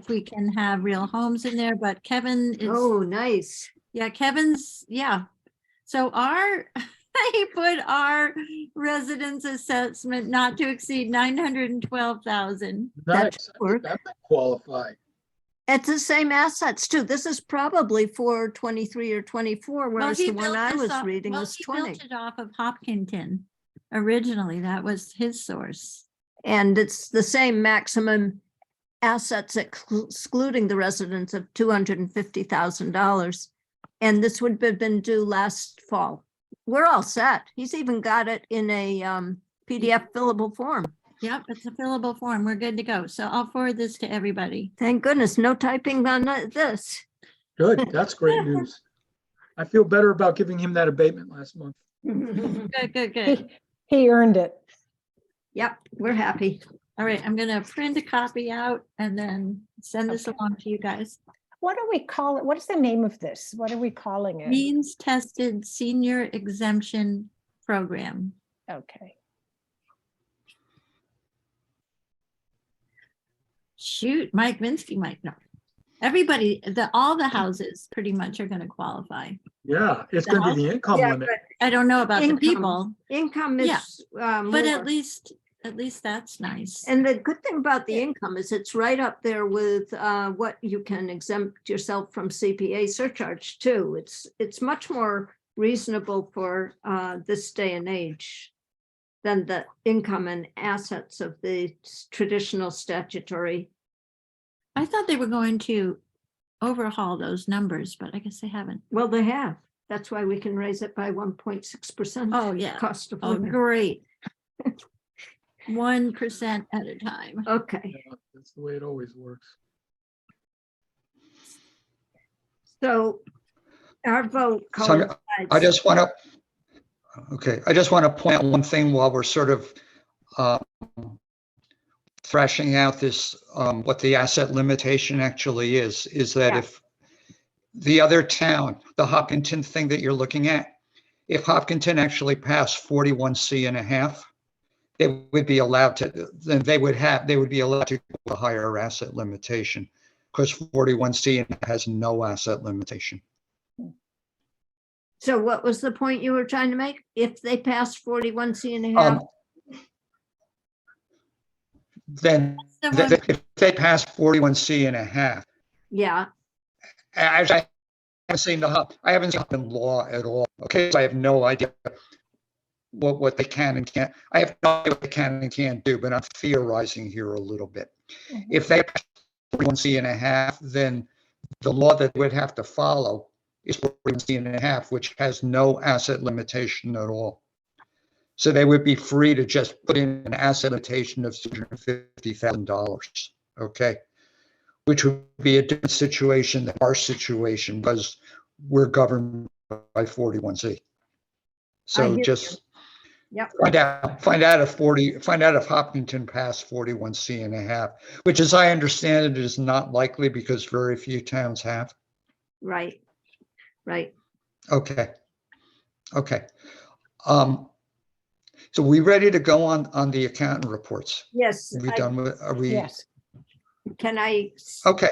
S2: we can have real homes in there, but Kevin is.
S5: Oh, nice.
S2: Yeah, Kevin's, yeah. So he put our residence assessment not to exceed 912,000.
S3: Nice.
S5: work.
S3: That might qualify.
S5: It's the same assets too. This is probably for 23 or 24, whereas the one I was reading was
S2: He
S5: 20.
S2: built it off of Hopkinton. Originally, that was his source.
S5: And it's the same maximum assets excluding the residents of $250,000. And this would have been due last fall. We're all set. He's even got it in a PDF fillable form.
S2: Yep, it's a fillable form. We're good to go. So I'll forward this to everybody.
S5: Thank goodness, no typing on this.
S3: Good, that's great news. I feel better about giving him that abatement last month.
S2: Good, good, good.
S1: He earned it.
S5: Yep, we're happy.
S2: All right, I'm gonna print a copy out and then send this
S1: Okay.
S2: along to you guys.
S1: What do we call it? What is the name of this? What are we calling it?
S2: Means tested senior exemption program.
S1: Okay.
S2: Shoot, Mike Minsky might know. Everybody, all the houses pretty much are gonna qualify.
S3: Yeah, it's gonna be the income
S5: Yeah,
S3: limit.
S2: I don't know about the
S5: Income.
S2: people,
S5: Income
S2: Yeah,
S5: is
S2: but
S5: more.
S2: at least that's nice.
S5: And the good thing about the income is it's right up there with what you can exempt yourself from CPA surcharge too. It's much more reasonable for this day and age than the income and assets of the traditional statutory.
S2: I thought they were going to overhaul those numbers, but I guess they haven't.
S5: Well, they have. That's why we can raise it by 1.6%.
S2: Oh, yeah.
S5: Cost of
S2: Oh,
S5: living.
S2: great. 1% at a time.
S5: Okay,
S3: Yeah, that's the way it always works.
S5: so our vote.
S4: So I
S5: coincides-
S4: just want to, I just want to point out one thing while we're sort of thrashing out this, what the asset limitation actually is that
S5: Yeah.
S4: if the other town, the Hopkinton thing that you're looking at, if Hopkinton actually passed 41C and a half, they would be allowed to, then they would be allowed to go a higher asset limitation because 41C has no asset limitation.
S5: So what was the point you were trying to make? If they passed 41C and a half?
S4: Then
S2: The one-
S4: if they pass 41C and a half,
S5: Yeah,
S4: I haven't seen I haven't seen the law at all. Okay, so I have no idea what they can and can't. I have no idea what they can and can't do, but I'm theorizing here a little bit.
S1: Mhm.
S4: If they pass 41C and a half, then the law that would have to follow is 41C and a half, which has no asset limitation at all. So they would be free to just put in an asset limitation of $250,000, okay? Which would be a different situation than our situation because we're governed by 41C. So
S5: hear
S4: just
S5: Yep.
S4: find out if Hopkinton passed 41C and a half, which as I understand it is not likely because very few towns have.
S5: right, right.
S4: Okay. So we ready to go on the accountant reports?
S5: Yes,
S4: Are we done with, are we?
S1: Yes.
S5: can I,
S4: Okay,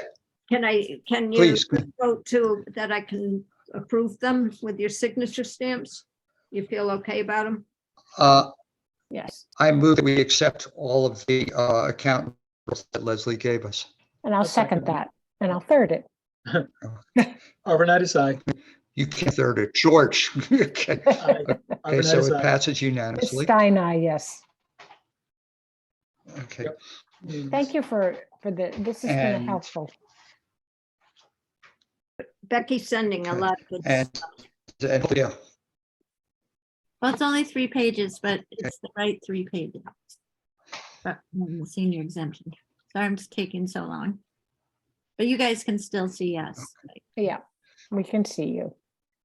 S5: can you
S4: please.
S5: vote to that I can approve them with your signature stamps? You feel okay about them?
S1: Yes.
S4: I move that we accept all of the accountant reports that Leslie gave us.
S1: And I'll second that. And I'll third it.
S3: Arvanitis, aye.
S4: You can third it. George. Okay,
S3: Aye.
S4: okay, so
S3: Arvanitis,
S4: it
S3: aye.
S4: passes
S1: Ms.
S4: unanimously.
S1: Stein, aye, yes.
S4: Okay.
S3: Yep.
S1: Thank you for this has been
S4: And-
S1: helpful.
S5: Becky's sending a
S4: Okay.
S5: lot of good
S4: And,
S5: stuff.
S4: and yeah,
S2: Well, it's only 3 pages, but it's the right 3 pages. But the senior exemption. Sorry, I'm just taking so long. But you guys can still see us.
S1: Yeah, we can see you.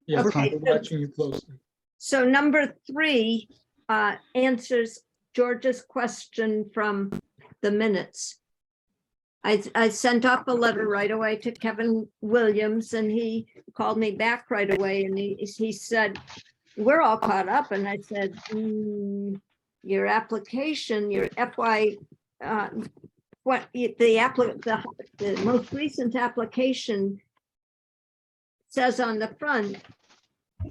S3: Yeah,
S5: Okay.
S3: we're watching you closely.
S5: So number 3 answers George's question from the minutes. I sent off a letter right away to Kevin Williams and he called me back right away and he said, we're all caught up. And I said, your application, your FY, the most recent application says on the front,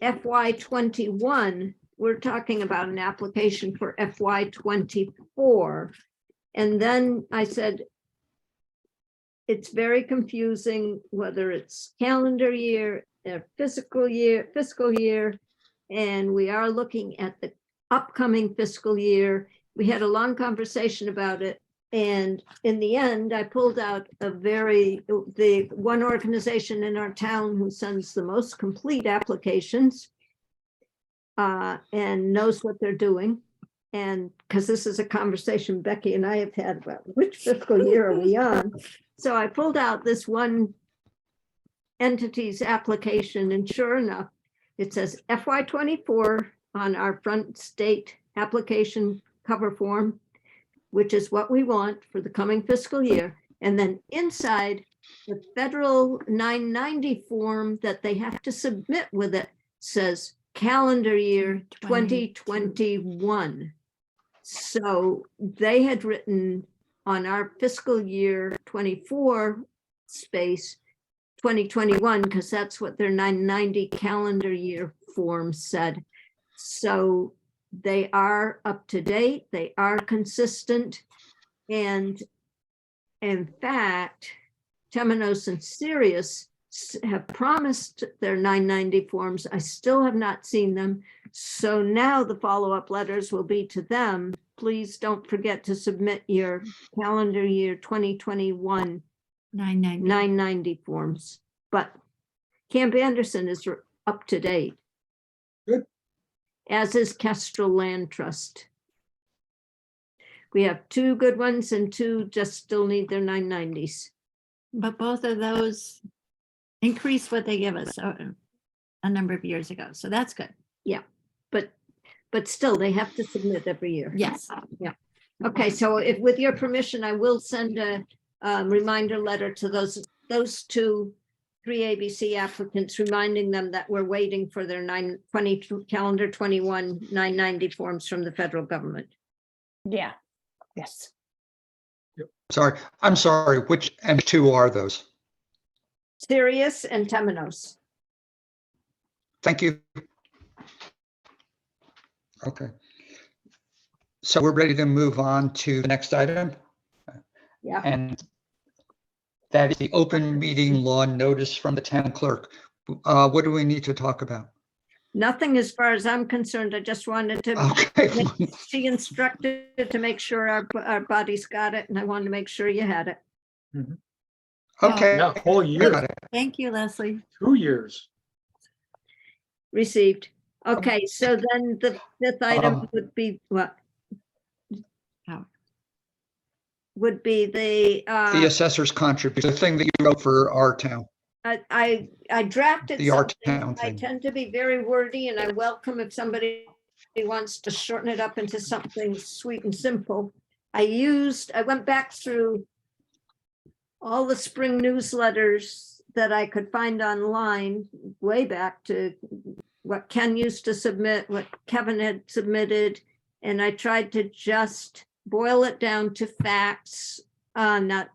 S5: FY 21, we're talking about an application for FY 24. And then I said, it's very confusing whether it's calendar year or fiscal year. And we are looking at the upcoming fiscal year. We had a long conversation about it. And in the end, I pulled out the one organization in our town who sends the most complete applications and knows what they're doing. And because this is a conversation Becky and I have had about which fiscal year are we on? So I pulled out this one entity's application, and sure enough, it says FY24 on our front state application cover form, which is what we want for the coming fiscal year. And then inside the federal 990 form that they have to submit with it says calendar year 2021. So they had written on our fiscal year 24 space 2021, because that's what their 990 calendar year form said. So they are up to date, they are consistent, and in fact, Temenos and Sirius have promised their 990 forms. I still have not seen them. So now the follow-up letters will be to them. Please don't forget to submit your calendar year 2021 990 forms. But Camp Anderson is up to date.
S3: Good.
S5: As is Kestrel Land Trust. We have 2 good ones and 2 just still need their 990s.
S2: But both of those increase what they give us a number of years ago. So that's good.
S5: But still, they have to submit every year.
S2: Yes.
S5: Okay, so if with your permission, I will send a reminder letter to those 2 3ABC applicants, reminding them that we're waiting for their calendar 21 990 forms from the federal government.
S1: Yeah, yes.
S4: Sorry, I'm sorry, which and 2 are those?
S5: Sirius and Temenos.
S4: Thank you. Okay. So we're ready to move on to the next item.
S5: Yeah.
S4: And that is the open meeting law notice from the town clerk. What do we need to talk about?
S5: Nothing as far as I'm concerned. I just wanted to,
S4: Okay.
S5: she instructed to make sure our bodies got it, and I wanted to make sure you had it.
S4: Okay.
S3: Yeah, whole year,
S4: Got it.
S2: Thank you, Leslie.
S3: 2 years.
S5: Received. Okay, so then the 5th item would be what?
S2: Oh.
S5: Would be the
S4: assessor's contribution, the thing that you wrote for our town,
S5: I drafted
S4: the our
S5: something.
S4: town
S5: I
S4: thing.
S5: tend to be very wordy, and I welcome if somebody wants to shorten it up into something sweet and simple. I went back through all the spring newsletters that I could find online, way back to what Ken used to submit, what Kevin had submitted, and I tried to just boil it down to facts, not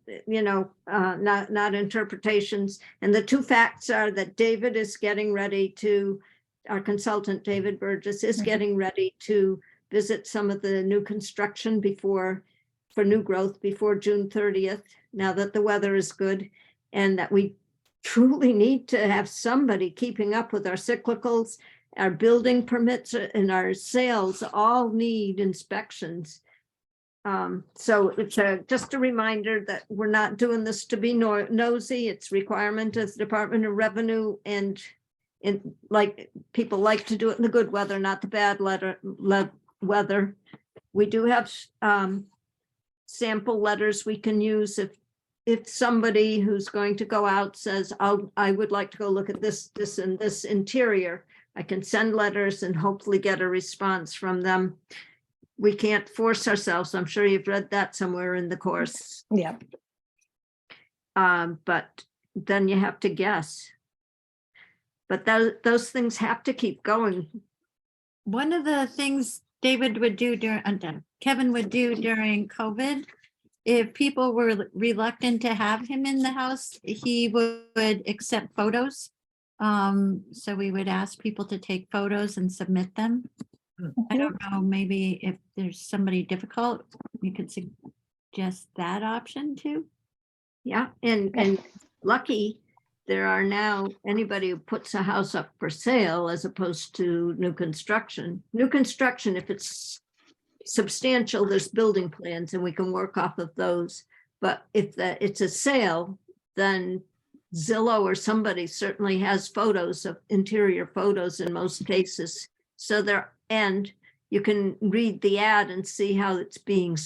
S5: interpretations. And the 2 facts are that David is getting ready to, our consultant, David Burgess, is getting ready to visit some of the new construction for new growth before June 30th, now that the weather is good, and that we truly need to have somebody keeping up with our cyclicals. Our building permits and our sales all need inspections. So it's just a reminder that we're not doing this to be nosy. It's requirement of the Department of Revenue, and like people like to do it in the good weather, not the bad weather. We do have sample letters we can use if somebody who's going to go out says, I would like to go look at this, and this interior. I can send letters and hopefully get a response from them. We can't force ourselves. I'm sure you've read that somewhere in the course.
S1: Yeah.
S5: But then you have to guess. But those things have to keep going.
S2: One of the things David would do Kevin would do during COVID, if people were reluctant to have him in the house, he would accept photos. So we would ask people to take photos and submit them. I don't know, maybe if there's somebody difficult, you could suggest that option too.
S5: Yeah, and lucky there are now anybody who puts a house up for sale as opposed to new construction. New construction, if it's substantial, there's building plans and we can work off of those. But if it's a sale, then Zillow or somebody certainly has photos of interior photos in most cases. So and you can read the ad and see how it's being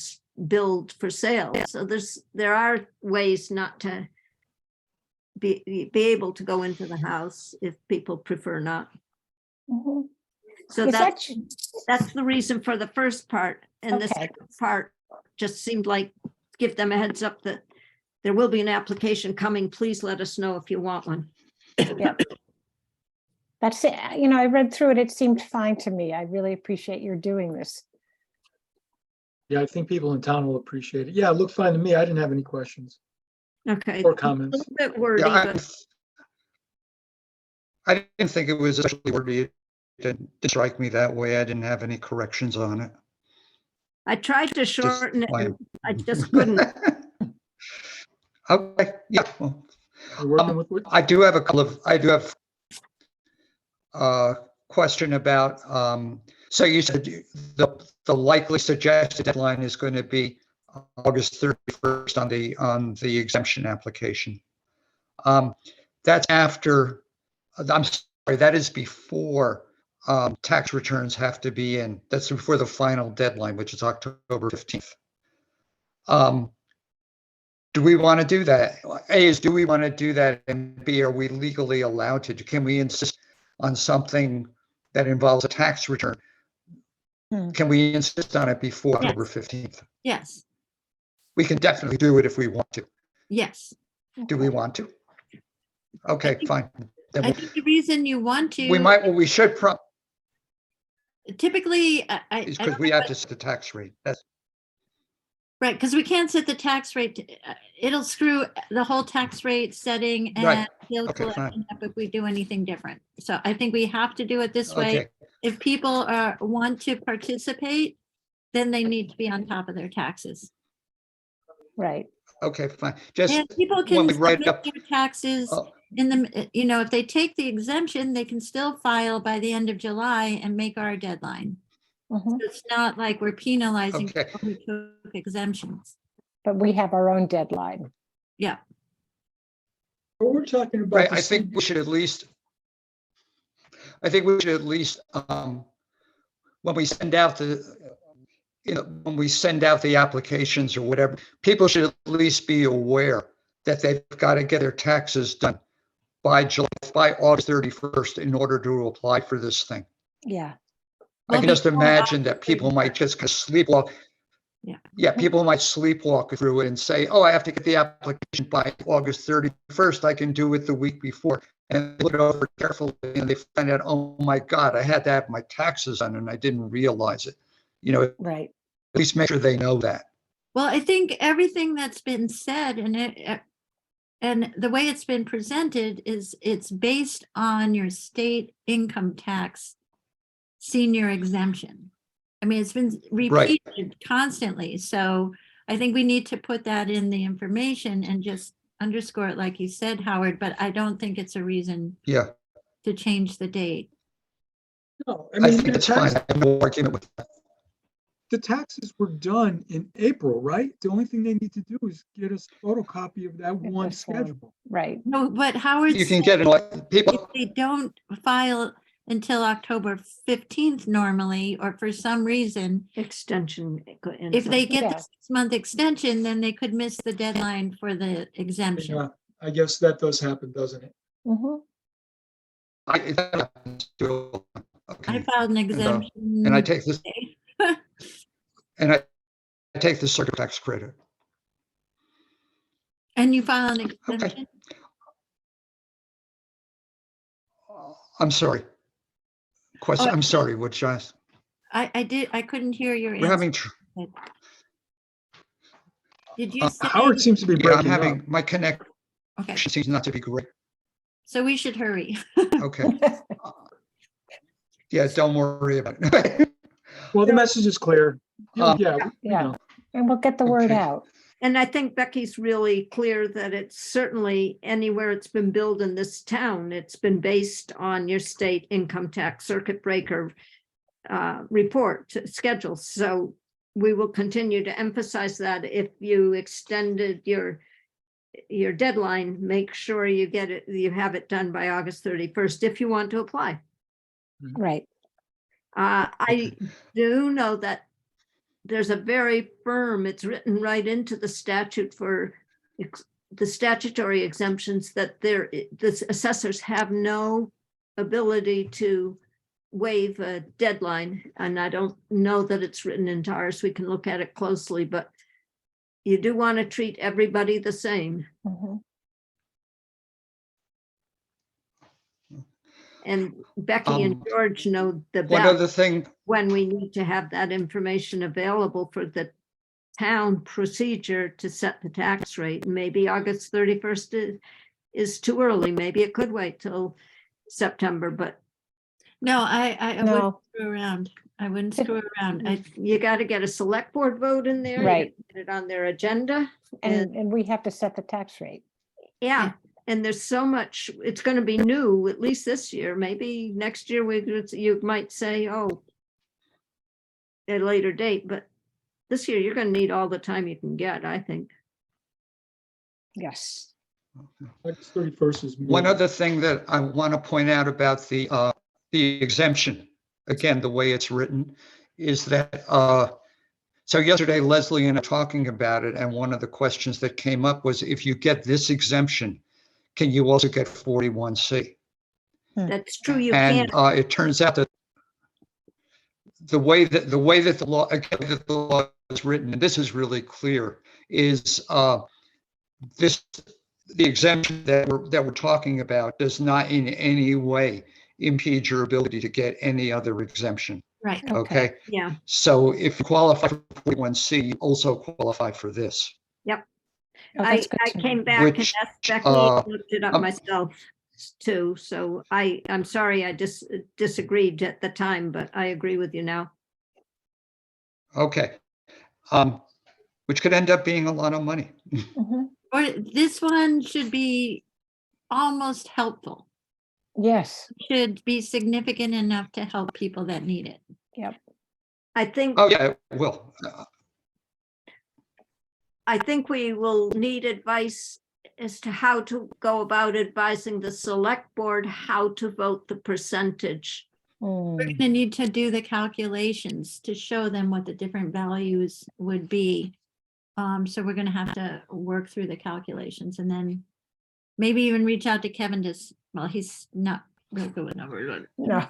S5: billed for sale. So there are ways not to be able to go into the house if people prefer not.
S1: Mhm.
S5: So
S1: Is that
S5: that's the reason for the first part. And the
S1: Okay.
S5: second part just seemed like give them a heads up that there will be an application coming. Please let us know if you want one.
S1: That's it. You know, I read through it. It seemed fine to me. I really appreciate your doing this.
S3: Yeah, I think people in town will appreciate it. Yeah, it looked fine to me. I didn't have any questions
S5: Okay.
S3: or
S5: A
S3: comments.
S5: little bit wordy,
S4: Yeah,
S5: but
S4: I didn't think it was especially wordy. It didn't strike me that way. I didn't have any corrections on it.
S5: I tried to
S4: Just
S5: shorten it.
S4: my-
S5: And I just couldn't.
S4: Okay, yeah, well,
S3: You're working with what?
S4: I do have a question about, so you said the likely suggested deadline is going to be August 31st on the exemption application. That's after, I'm sorry, that is before tax returns have to be in. That's before the final deadline, which is October 15th. Do we want to do that? A is, do we want to do that? And B, are we legally allowed to? Can we insist on something that involves a tax return? Can we insist on it before
S2: Yes.
S4: October 15th?
S2: Yes,
S4: We can definitely do it if we want to.
S2: yes.
S4: Do we want to? Okay, fine. Then
S2: I think the reason you want to.
S4: we should
S2: Typically,
S4: is
S2: I
S4: because
S2: don't
S4: we
S2: know
S4: have
S2: what-
S4: to set the tax rate. That's
S2: right, because we can't set the tax rate. It'll screw the whole tax rate setting
S4: Right.
S2: and bill
S4: Okay, fine.
S2: collection up if we do anything different. So I think we have to do it this way.
S4: okay.
S2: If people want to participate, then they need to be on top of their taxes.
S1: Right.
S4: Okay, fine. Just
S2: And people
S4: when
S2: can
S4: we write
S2: submit
S4: up,
S2: their taxes
S4: oh,
S2: in the, if they take the exemption, they can still file by the end of July and make our deadline.
S1: Mhm.
S2: It's not like we're penalizing
S4: Okay.
S2: people who took exemptions.
S1: But we have our own deadline.
S2: Yeah,
S3: But we're talking about.
S4: right,
S3: the
S4: I think
S3: same-
S4: we should at least, when we send out when we send out the applications or whatever, people should at least be aware that they've got to get their taxes done by August 31st in order to apply for this thing.
S1: Yeah.
S4: I can
S2: Well,
S4: just
S2: before
S4: imagine that
S2: August
S4: people might
S2: 31st.
S4: just sleepwalk.
S2: Yeah.
S4: Yeah, people might sleepwalk through it and say, oh, I have to get the application by August 31st. I can do it the week before. And they look it over carefully and they find out, oh my God, I had to have my taxes done and I didn't realize it. At
S1: Right.
S4: least make sure they know that.
S2: Well, I think everything that's been said and the way it's been presented is it's based on your state income tax senior exemption. I mean, it's been repeated constantly. So I think we need to put that in the information and just underscore it like you said, Howard, but I don't think it's a reason
S4: Yeah,
S2: to change the date.
S3: No, I
S4: I
S3: mean,
S4: think
S3: the
S4: that's fine. I have no argument with that.
S3: the taxes were done in April, right? The only thing they need to do is get us a photocopy of that
S1: Get
S3: one
S1: this one.
S3: schedule.
S1: Right.
S2: No, but Howard
S4: You can
S2: said
S4: get it,
S2: if
S4: people,
S2: they don't file until October 15th normally, or for some reason,
S5: Extension.
S2: if they get the
S1: Yeah.
S2: 6-month extension, then they could miss the deadline for the exemption.
S3: Yeah, I guess that does happen, doesn't it?
S1: Mhm.
S4: that happens too.
S2: I
S4: Okay.
S2: filed an exemption.
S4: And I take this,
S2: today.
S4: and I take the circuit tax credit.
S2: And you file an exemption?
S4: I'm sorry. Question,
S2: Oh,
S4: I'm sorry, what you asked?
S2: I couldn't hear your
S4: We're
S2: answer.
S4: having,
S2: Did you say?
S3: Howard seems to be
S4: yeah, I'm
S3: breaking up.
S4: having, my connection
S2: Okay,
S4: seems not to be great.
S2: so we should hurry.
S4: Okay. Yeah, don't worry about it.
S3: Well, the message is clear.
S4: Um,
S3: Yeah, we
S1: Yeah.
S3: know.
S1: And we'll get the word
S4: Okay.
S1: out.
S5: And I think Becky's really clear that it's certainly anywhere it's been billed in this town, it's been based on your state income tax circuit breaker report schedule. So we will continue to emphasize that if you extended your deadline, make sure you get it, you have it done by August 31st if you want to apply.
S1: Right.
S5: I do know that there's a very firm, it's written right into the statute for the statutory exemptions that the assessors have no ability to waive a deadline. And I don't know that it's written into ours. We can look at it closely, but you do want to treat everybody the same.
S1: Mhm.
S5: And Becky and George know the
S4: One
S5: best
S4: other thing,
S5: when we need to have that information available for the town procedure to set the tax rate. Maybe August 31st is too early. Maybe it could wait till September, but
S2: No, I wouldn't
S1: No,
S2: screw around. I wouldn't screw around.
S5: you got to get a select board vote in there. you
S1: Right.
S5: gotta Get it on their agenda.
S1: and we have to set the tax rate.
S5: Yeah, and there's so much, it's going to be new, at least this year. Maybe next year you might say, oh, at a later date, but this year you're going to need all the time you can get, I think.
S1: Yes.
S3: August 31st is.
S4: one other thing that I want to point out about the exemption, again, the way it's written, is that, so yesterday Leslie and I were talking about it, and one of the questions that came up was, if you get this exemption, can you also get 41C?
S5: That's true, you
S4: And
S5: can't.
S4: it turns out that the way that the law, again, that the law is written, and this is really clear, is the exemption that we're talking about does not in any way impede your ability to get any other exemption.
S2: Right.
S4: Okay.
S5: Yeah,
S4: So if you qualify for 41C, you also qualify for this.
S1: Oh,
S5: I
S1: that's good to know.
S5: came back and
S4: Which,
S5: asked Becky,
S4: uh,
S5: looked it up myself too. So I'm sorry, I disagreed at the time, but I agree with you now.
S4: Okay. Which could end up being a lot of money.
S1: Mhm.
S2: Or this one should be almost helpful.
S1: Yes.
S2: Should be significant enough to help people that need it.
S5: I think
S4: Oh, yeah, it will.
S5: we will need advice as to how to go about advising the select board how to vote the percentage.
S2: We're
S1: Mm.
S2: gonna need to do the calculations to show them what the different values would be. So we're gonna have to work through the calculations and then maybe even reach out to Kevin well, he's not real good with numbers.
S1: No.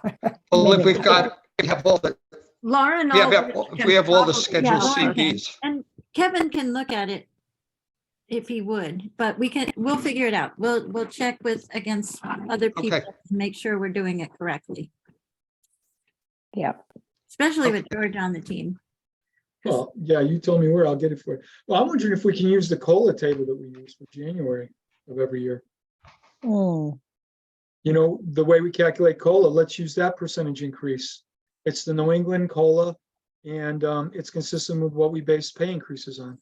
S4: Well, if
S1: Maybe.
S4: we have all the,
S5: Lauren.
S4: yeah,
S5: Aldrich
S4: if we have all the
S5: can
S4: scheduled
S5: probably-
S2: Lauren can.
S4: CDs.
S2: And Kevin can look at it if he would, but we'll figure it out. We'll check against other people
S4: Okay.
S2: to make sure we're doing it correctly,
S1: Yeah.
S2: especially with George on the team.
S3: Well, yeah, you told me where, I'll get it for you. Well, I'm wondering if we can use the COLA table that we use for January of every year.
S1: Mm.
S3: You know, the way we calculate COLA, let's use that percentage increase. It's the New England COLA, and it's consistent with what we base pay increases on.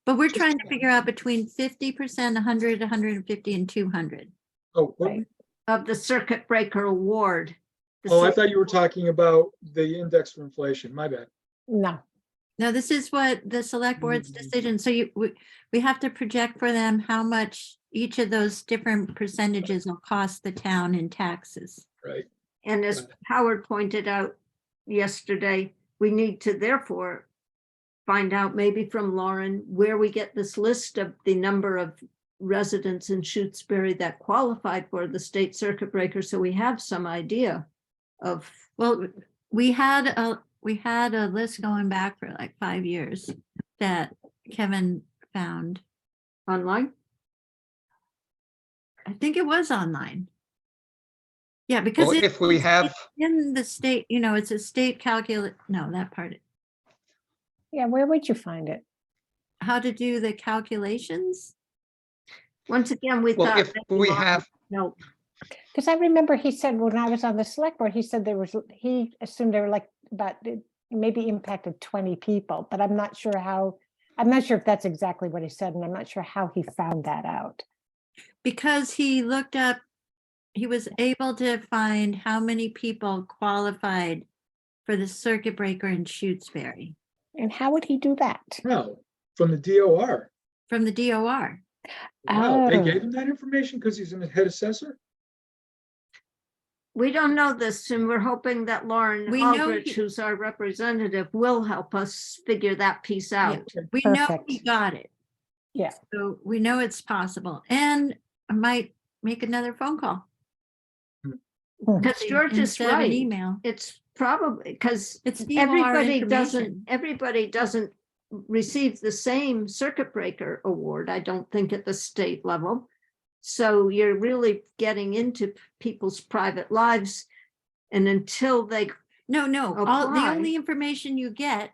S2: But we're trying to figure out between 50%, 100, 150, and 200.
S3: Oh, what-
S1: Right.
S5: Of the circuit breaker award. The
S3: oh, I
S5: cir-
S3: thought you were talking about the index for inflation. My bad.
S1: No.
S2: Now, this is what the select board's
S3: Mhm.
S2: decision, so we have to project for them how much each of those different percentages will cost the town in taxes.
S3: Right.
S5: And as Howard pointed out yesterday, we need to therefore find out maybe from Lauren where we get this list of the number of residents in Shutesbury that qualified for the state circuit breaker, so we have some idea of.
S2: Well, we had a list going back for like 5 years that Kevin found.
S5: Online?
S2: I think it was online. Yeah, because
S4: Well, if we have,
S2: it's in the state, it's a state no, that part,
S1: Yeah, where would you find it?
S2: how to do the calculations.
S5: Once again, we
S4: well,
S5: thought.
S4: if
S5: maybe
S4: we
S5: Lauren
S4: have,
S5: would help.
S1: Because I remember he said when I was on the select board, he said he assumed there were like about maybe impacted 20 people, but I'm not sure if that's exactly what he said, and I'm not sure how he found that out.
S2: Because he looked up, he was able to find how many people qualified for the circuit breaker in Shutesbury
S1: And how would he do that?
S3: No, from the DOR.
S2: from the DOR.
S3: Wow, they
S1: Oh.
S3: gave him that information because he's a head assessor?
S5: We don't know this, and we're hoping that Lauren
S2: We know
S5: Aldrich,
S2: he-
S5: who's our representative, will help us figure that piece out.
S2: We know he
S1: Perfect.
S2: got it.
S1: Yeah.
S2: So we know it's possible. And I might make another phone call.
S5: Because George is
S2: instead of an
S5: right.
S2: email.
S5: It's probably, because
S2: It's DOR
S5: everybody doesn't receive the same circuit breaker award, I don't think, at the state level. So you're really getting into people's private lives. And until they,
S2: No, the
S5: apply.
S2: only information you get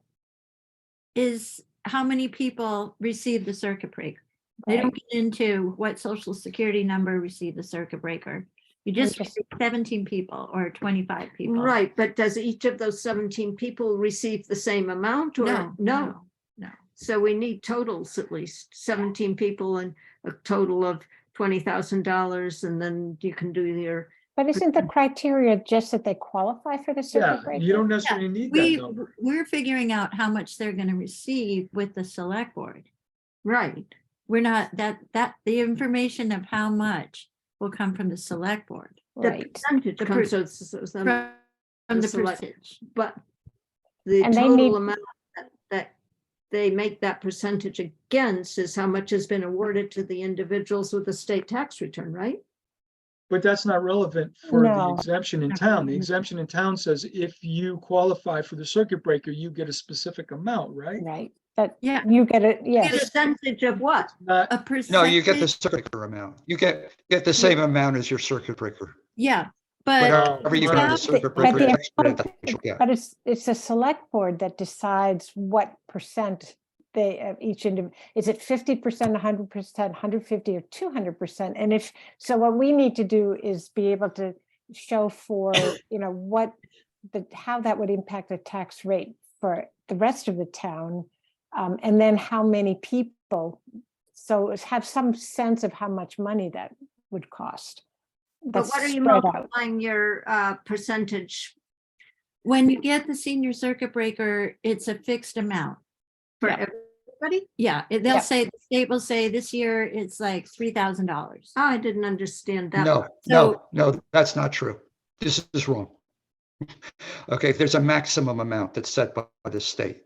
S2: is how many people receive the circuit breaker. They don't get into what social security number received the circuit breaker. You just
S1: just-
S2: receive 17 people or 25 people.
S5: right, but does each of those 17 people receive the same amount or?
S2: No.
S5: So we need totals, at least 17 people and a total of $20,000, and then you can do your,
S1: But isn't the criteria just that they qualify for the
S3: Yeah,
S1: circuit breaker?
S3: you don't necessarily need that number.
S2: We're figuring out how much they're going to receive with the select board.
S5: right.
S2: We're not, that the information of how much will come from the select board.
S5: The
S1: Right.
S5: percentage
S2: The
S5: comes,
S2: per-
S5: so
S2: From the
S5: select-
S2: percentage.
S5: but the
S1: And they
S5: total
S1: need-
S5: amount that they make that percentage against is how much has been awarded to the individuals with the state tax return, right?
S3: But that's not relevant for the
S1: No.
S3: exemption in
S2: Not
S3: town. The
S2: relevant.
S3: exemption in town says if you qualify for the circuit breaker, you get a specific amount, right?
S1: Right, but
S2: Yeah.
S1: you get it, yes.
S5: Percentage of what?
S3: Not,
S2: A percentage.
S4: No, you get the circuit breaker amount. You get the same amount as your circuit breaker.
S2: Yeah, but
S4: Whatever you get on the
S2: without
S4: circuit
S1: But
S4: breaker
S1: the
S4: tax credit,
S1: amount-
S4: that's what you get.
S1: But it's a select board that decides what percent they, each individual, is it 50%, 100%, 150 or 200%? And if, so what we need to do is be able to show for, what how that would impact the tax rate for the rest of the town. And then how many people, so have some sense of how much money that would cost.
S5: But
S1: That's
S5: what are you
S1: spread out.
S5: multiplying your percentage
S2: when you get the senior circuit breaker, it's a fixed amount.
S5: for
S1: Yeah.
S5: everybody?
S2: Yeah,
S1: Yeah.
S2: they'll say, the state will say this year it's like $3,000.
S5: Oh, I didn't understand that.
S4: No, no, that's not true. This is wrong. Okay, there's a maximum amount that's set by the state.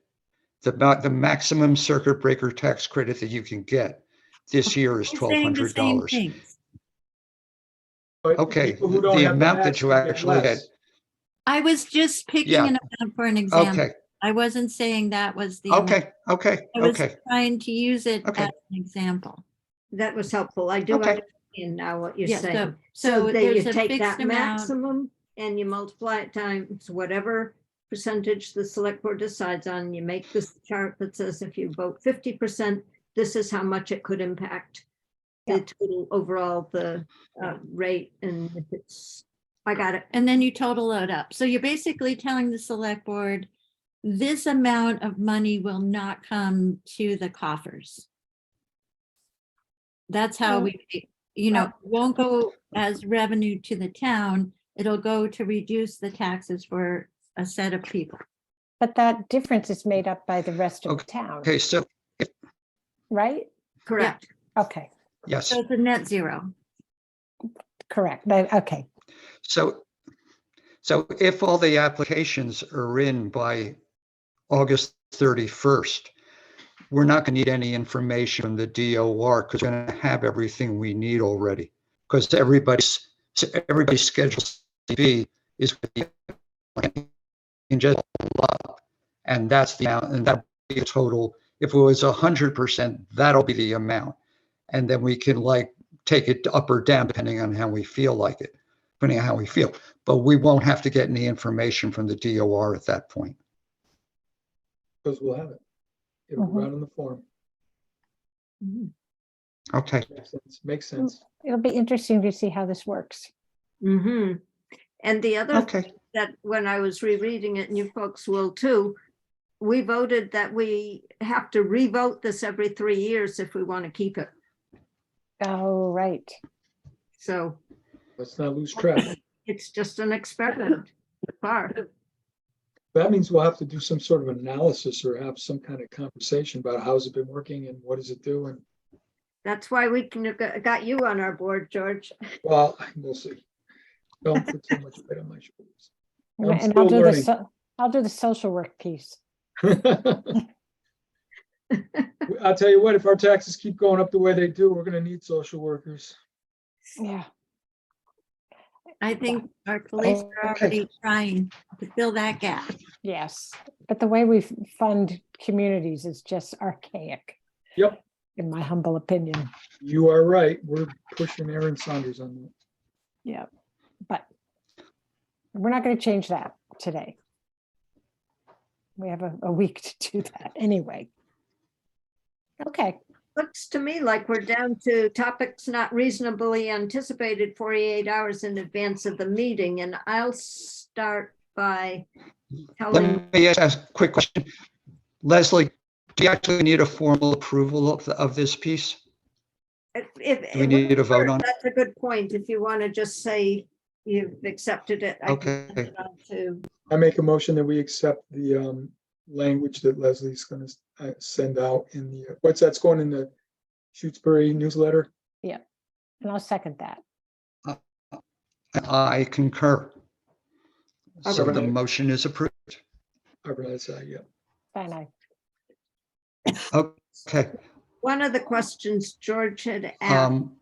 S4: The maximum circuit breaker tax credit that you can get this year is
S2: We're saying the same
S4: $1,200.
S2: things.
S3: but
S4: Okay,
S3: people who don't
S4: the
S3: have
S4: amount
S3: match
S4: that you
S3: will get
S4: actually
S3: less.
S4: get.
S2: I was just picking
S4: Yeah.
S2: an amount for an example.
S4: Okay,
S2: I wasn't saying that was the. amount.
S4: okay,
S2: I was
S4: okay.
S2: trying to use it
S4: Okay.
S2: as an example.
S5: That was helpful. I do
S4: Okay.
S5: understand now what you're
S2: Yeah,
S5: saying.
S2: so
S5: So then you
S2: there's a
S5: take
S2: fixed
S5: that
S2: amount.
S5: maximum and you multiply it times whatever percentage the select board decides on. You make this chart that says if you vote 50%, this is how much it could impact the total overall, the rate. And if it's, I got it.
S2: And then you total it up. So you're basically telling the select board, this amount of money will not come to the coffers. That's how
S1: Well,
S2: we, won't go as revenue to the town. It'll go to reduce the taxes for a set of people.
S1: But that difference is made up by the rest of the
S4: Okay.
S1: town,
S4: Okay, so,
S1: right?
S5: Correct.
S1: Okay,
S4: yes,
S2: So it's a net zero.
S1: correct. Okay,
S4: so if all the applications are in by August 31st, we're not going to need any information from the DOR because we're going to have everything we need already. Because everybody's scheduled CB is going to be in just a lot. And that's the amount, and that'll be a total. If it was 100%, that'll be the amount. And then we can take it up or down depending on how we feel like it, depending on how we feel. But we won't have to get any information from the DOR at that point.
S3: Because we'll have it. It'll
S1: Mhm.
S3: be right on the form.
S4: Okay,
S3: Makes sense.
S1: it'll be interesting to see how this works.
S5: Mm-hmm. And the other
S4: okay.
S5: that when I was rereading it, and you folks will too, we voted that we have to revote this every 3 years if we want to keep it.
S1: Oh, right.
S5: So
S3: Let's not lose track.
S5: it's just an experiment. so far.
S3: That means we'll have to do some sort of analysis or have some kind of conversation about how's it been working and what does it do, and,
S5: That's why we got you on our board, George.
S3: well, we'll see. Don't put too much weight on my shoulders. I'm
S6: And
S3: still
S6: I'll do
S3: learning.
S6: I'll do the social work piece.
S3: I'll tell you what, if our taxes keep going up the way they do, we're gonna need social workers.
S6: Yeah.
S2: I think our police are already trying to fill that gap.
S6: Yes, but the way we fund communities is just archaic.
S3: Yep.
S6: In my humble opinion.
S3: You are right. We're pushing Aaron Saunders on that.
S6: Yeah, but we're not going to change that today. We have a week to do that anyway. Okay,
S5: Looks to me like we're down to topics not reasonably anticipated 48 hours in advance of the meeting, and I'll start by telling,
S4: Let me ask a quick question. Leslie, do you actually need a formal approval of this piece?
S5: if.
S4: Do we need to vote on it?
S5: That's a good point. If you want to just say you've accepted it. I can send
S4: Okay.
S5: it on to-
S3: I make a motion that we accept the language that Leslie's gonna send out in the, what's that's going in the Shutesbury newsletter?
S6: and I'll second that.
S4: I concur. So the
S3: Okay.
S4: motion is approved.
S3: Yeah.
S6: Fine,
S4: Okay.
S5: One of the questions George had asked,
S4: Um,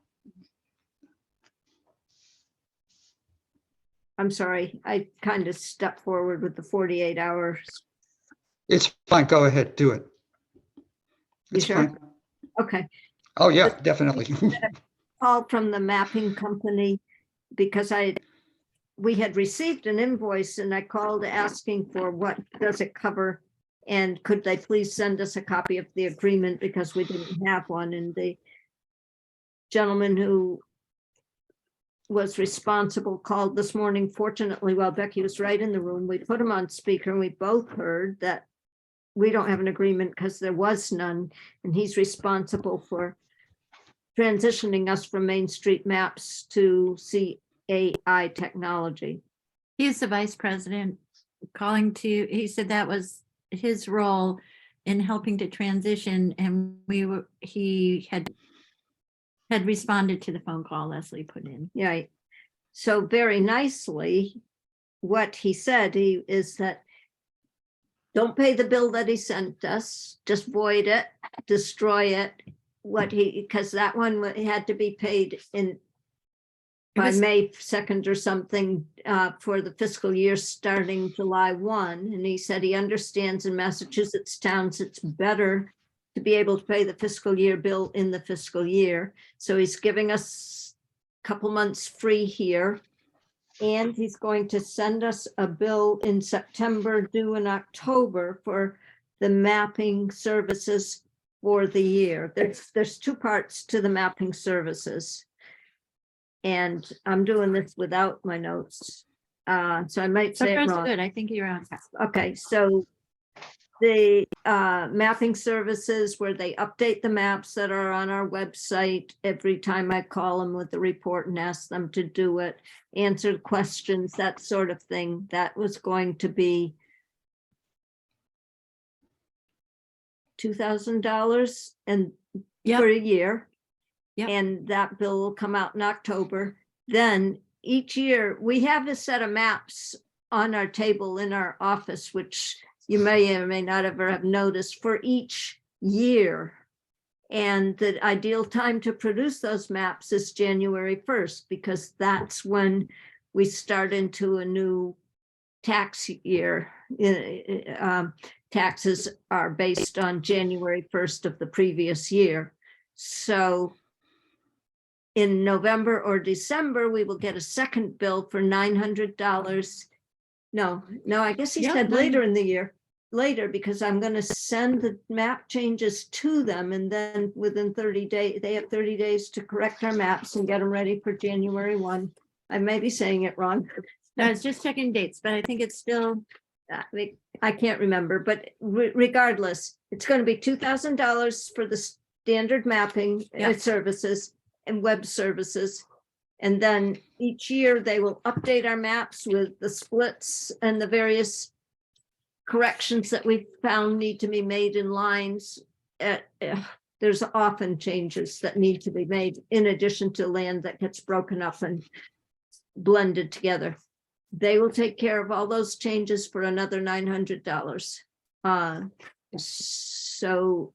S5: I'm sorry, I kind of stepped forward with the 48 hours.
S4: It's fine. Go ahead. Do it.
S5: You
S4: It's
S5: sure?
S4: fine.
S5: Okay.
S4: Oh, yeah, definitely.
S5: Call from the mapping company because we had received an invoice and I called asking for what does it cover? And could they please send us a copy of the agreement because we didn't have one, and the gentleman who was responsible called this morning. Fortunately, while Becky was right in the room, we put him on speaker and we both heard that we don't have an agreement because there was none, and he's responsible for transitioning us from Main Street maps to CAI technology.
S2: He's the vice president calling to, he said that was his role in helping to transition, and he had responded to the phone call Leslie put in.
S5: Yeah. So very nicely, what he said is that don't pay the bill that he sent us, just void it, destroy it. Because that one had to be paid by May 2nd or something for the fiscal year starting July 1. And he said he understands in Massachusetts towns, it's better to be able to pay the fiscal year bill in the fiscal year. So he's giving us a couple months free here. And he's going to send us a bill in September, due in October, for the mapping services for the year. There's two parts to the mapping services. And I'm doing this without my notes. So I might
S2: So
S5: say it
S2: far, so
S5: wrong.
S2: good. I think you're on track.
S5: Okay, so the mapping services where they update the maps that are on our website every time I call them with the report and ask them to do it, answer questions, that sort of thing. That was going to be $2,000 and
S2: Yep.
S5: for a year.
S2: Yep.
S5: And that bill will come out in October. Then each year we have a set of maps on our table in our office, which you may or may not ever have noticed for each year. And the ideal time to produce those maps is January 1st, because that's when we start into a new tax year. Taxes are based on January 1st of the previous year. So in November or December, we will get a second bill for $900. No, I guess he
S2: Yep,
S5: said later in the year, later, because I'm going to send the map changes to them, and then within 30 days, they have 30 days to correct our maps and get them ready for January 1. I may be saying it wrong.
S2: I was just checking dates, but I think it's still,
S5: I can't remember, but regardless, it's going to be $2,000 for the standard mapping
S2: Yeah.
S5: services and web services. And then each year they will update our maps with the splits and the various corrections that we found need to be made in lines. There's often changes that need to be made in addition to land that gets broken up and blended together. They will take care of all those changes for another $900. So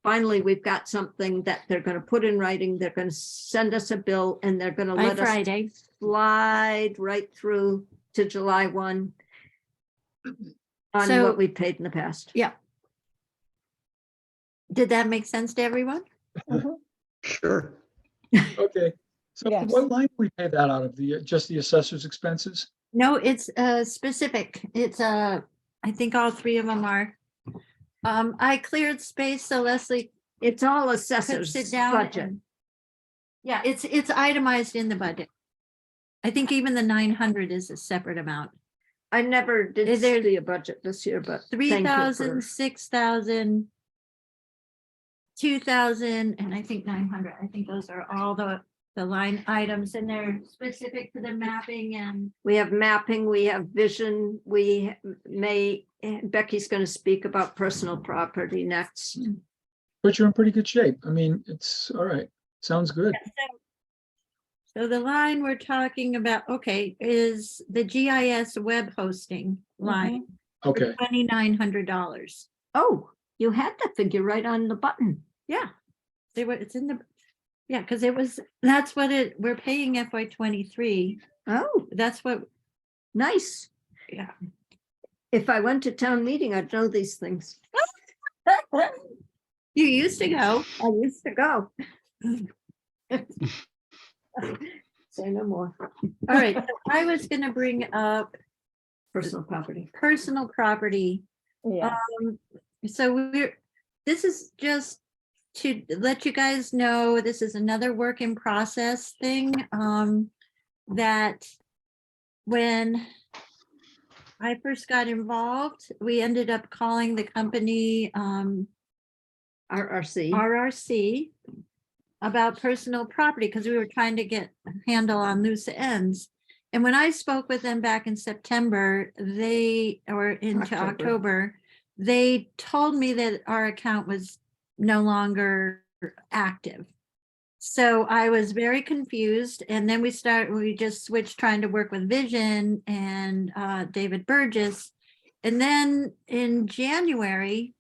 S5: finally, we've got something that they're going to put in writing. They're going to send us a bill and they're going to
S2: By
S5: let us
S2: Friday.
S5: slide right through to July 1 on
S2: So-
S5: what we paid in the past.
S2: Yeah. Did that make sense to everyone?
S4: Sure.
S3: Okay. So
S6: Yes.
S3: what line do we pay that out of? Just the assessor's expenses?
S2: No, it's specific. It's I think all three of them are. I cleared space so Leslie
S5: It's all
S2: could
S5: assessors
S2: sit down.
S5: budget.
S2: and- Yeah, it's itemized in the budget. I think even the 900 is a separate amount.
S5: I never did
S2: Is there-
S5: see a budget this year, but thank you
S2: 3,000,
S5: for-
S2: 6,000, 2,000, and I think 900. I think those are all the line items, and they're specific to the mapping and
S5: we have mapping, we have vision, we may, Becky's going to speak about personal property next.
S3: But you're in pretty good shape. I mean, it's all right. Sounds good.
S2: so the line we're talking about, okay, is the GIS web hosting line for
S3: Okay.
S2: $2,900.
S5: Oh, you had that figure right on the button.
S2: Yeah, it's in the, yeah, because that's what we're paying FY 23.
S5: Oh,
S2: That's what,
S5: nice.
S2: yeah.
S5: If I went to town meeting, I'd know these things.
S2: You used to go.
S5: I used to go. Say no more.
S2: All right, so I was gonna bring up
S5: Personal property.
S2: personal property.
S6: Yeah,
S2: So this is just to let you guys know, this is another work in process thing, that when I first got involved, we ended up calling the company,
S5: RRC.
S2: RRC, about personal property, because we were trying to get a handle on loose ends. And when I spoke with them back in September, or into October, they told me that our account was no longer active. So I was very confused. And then we just switched trying to work with Vision and David Burgess. And then in January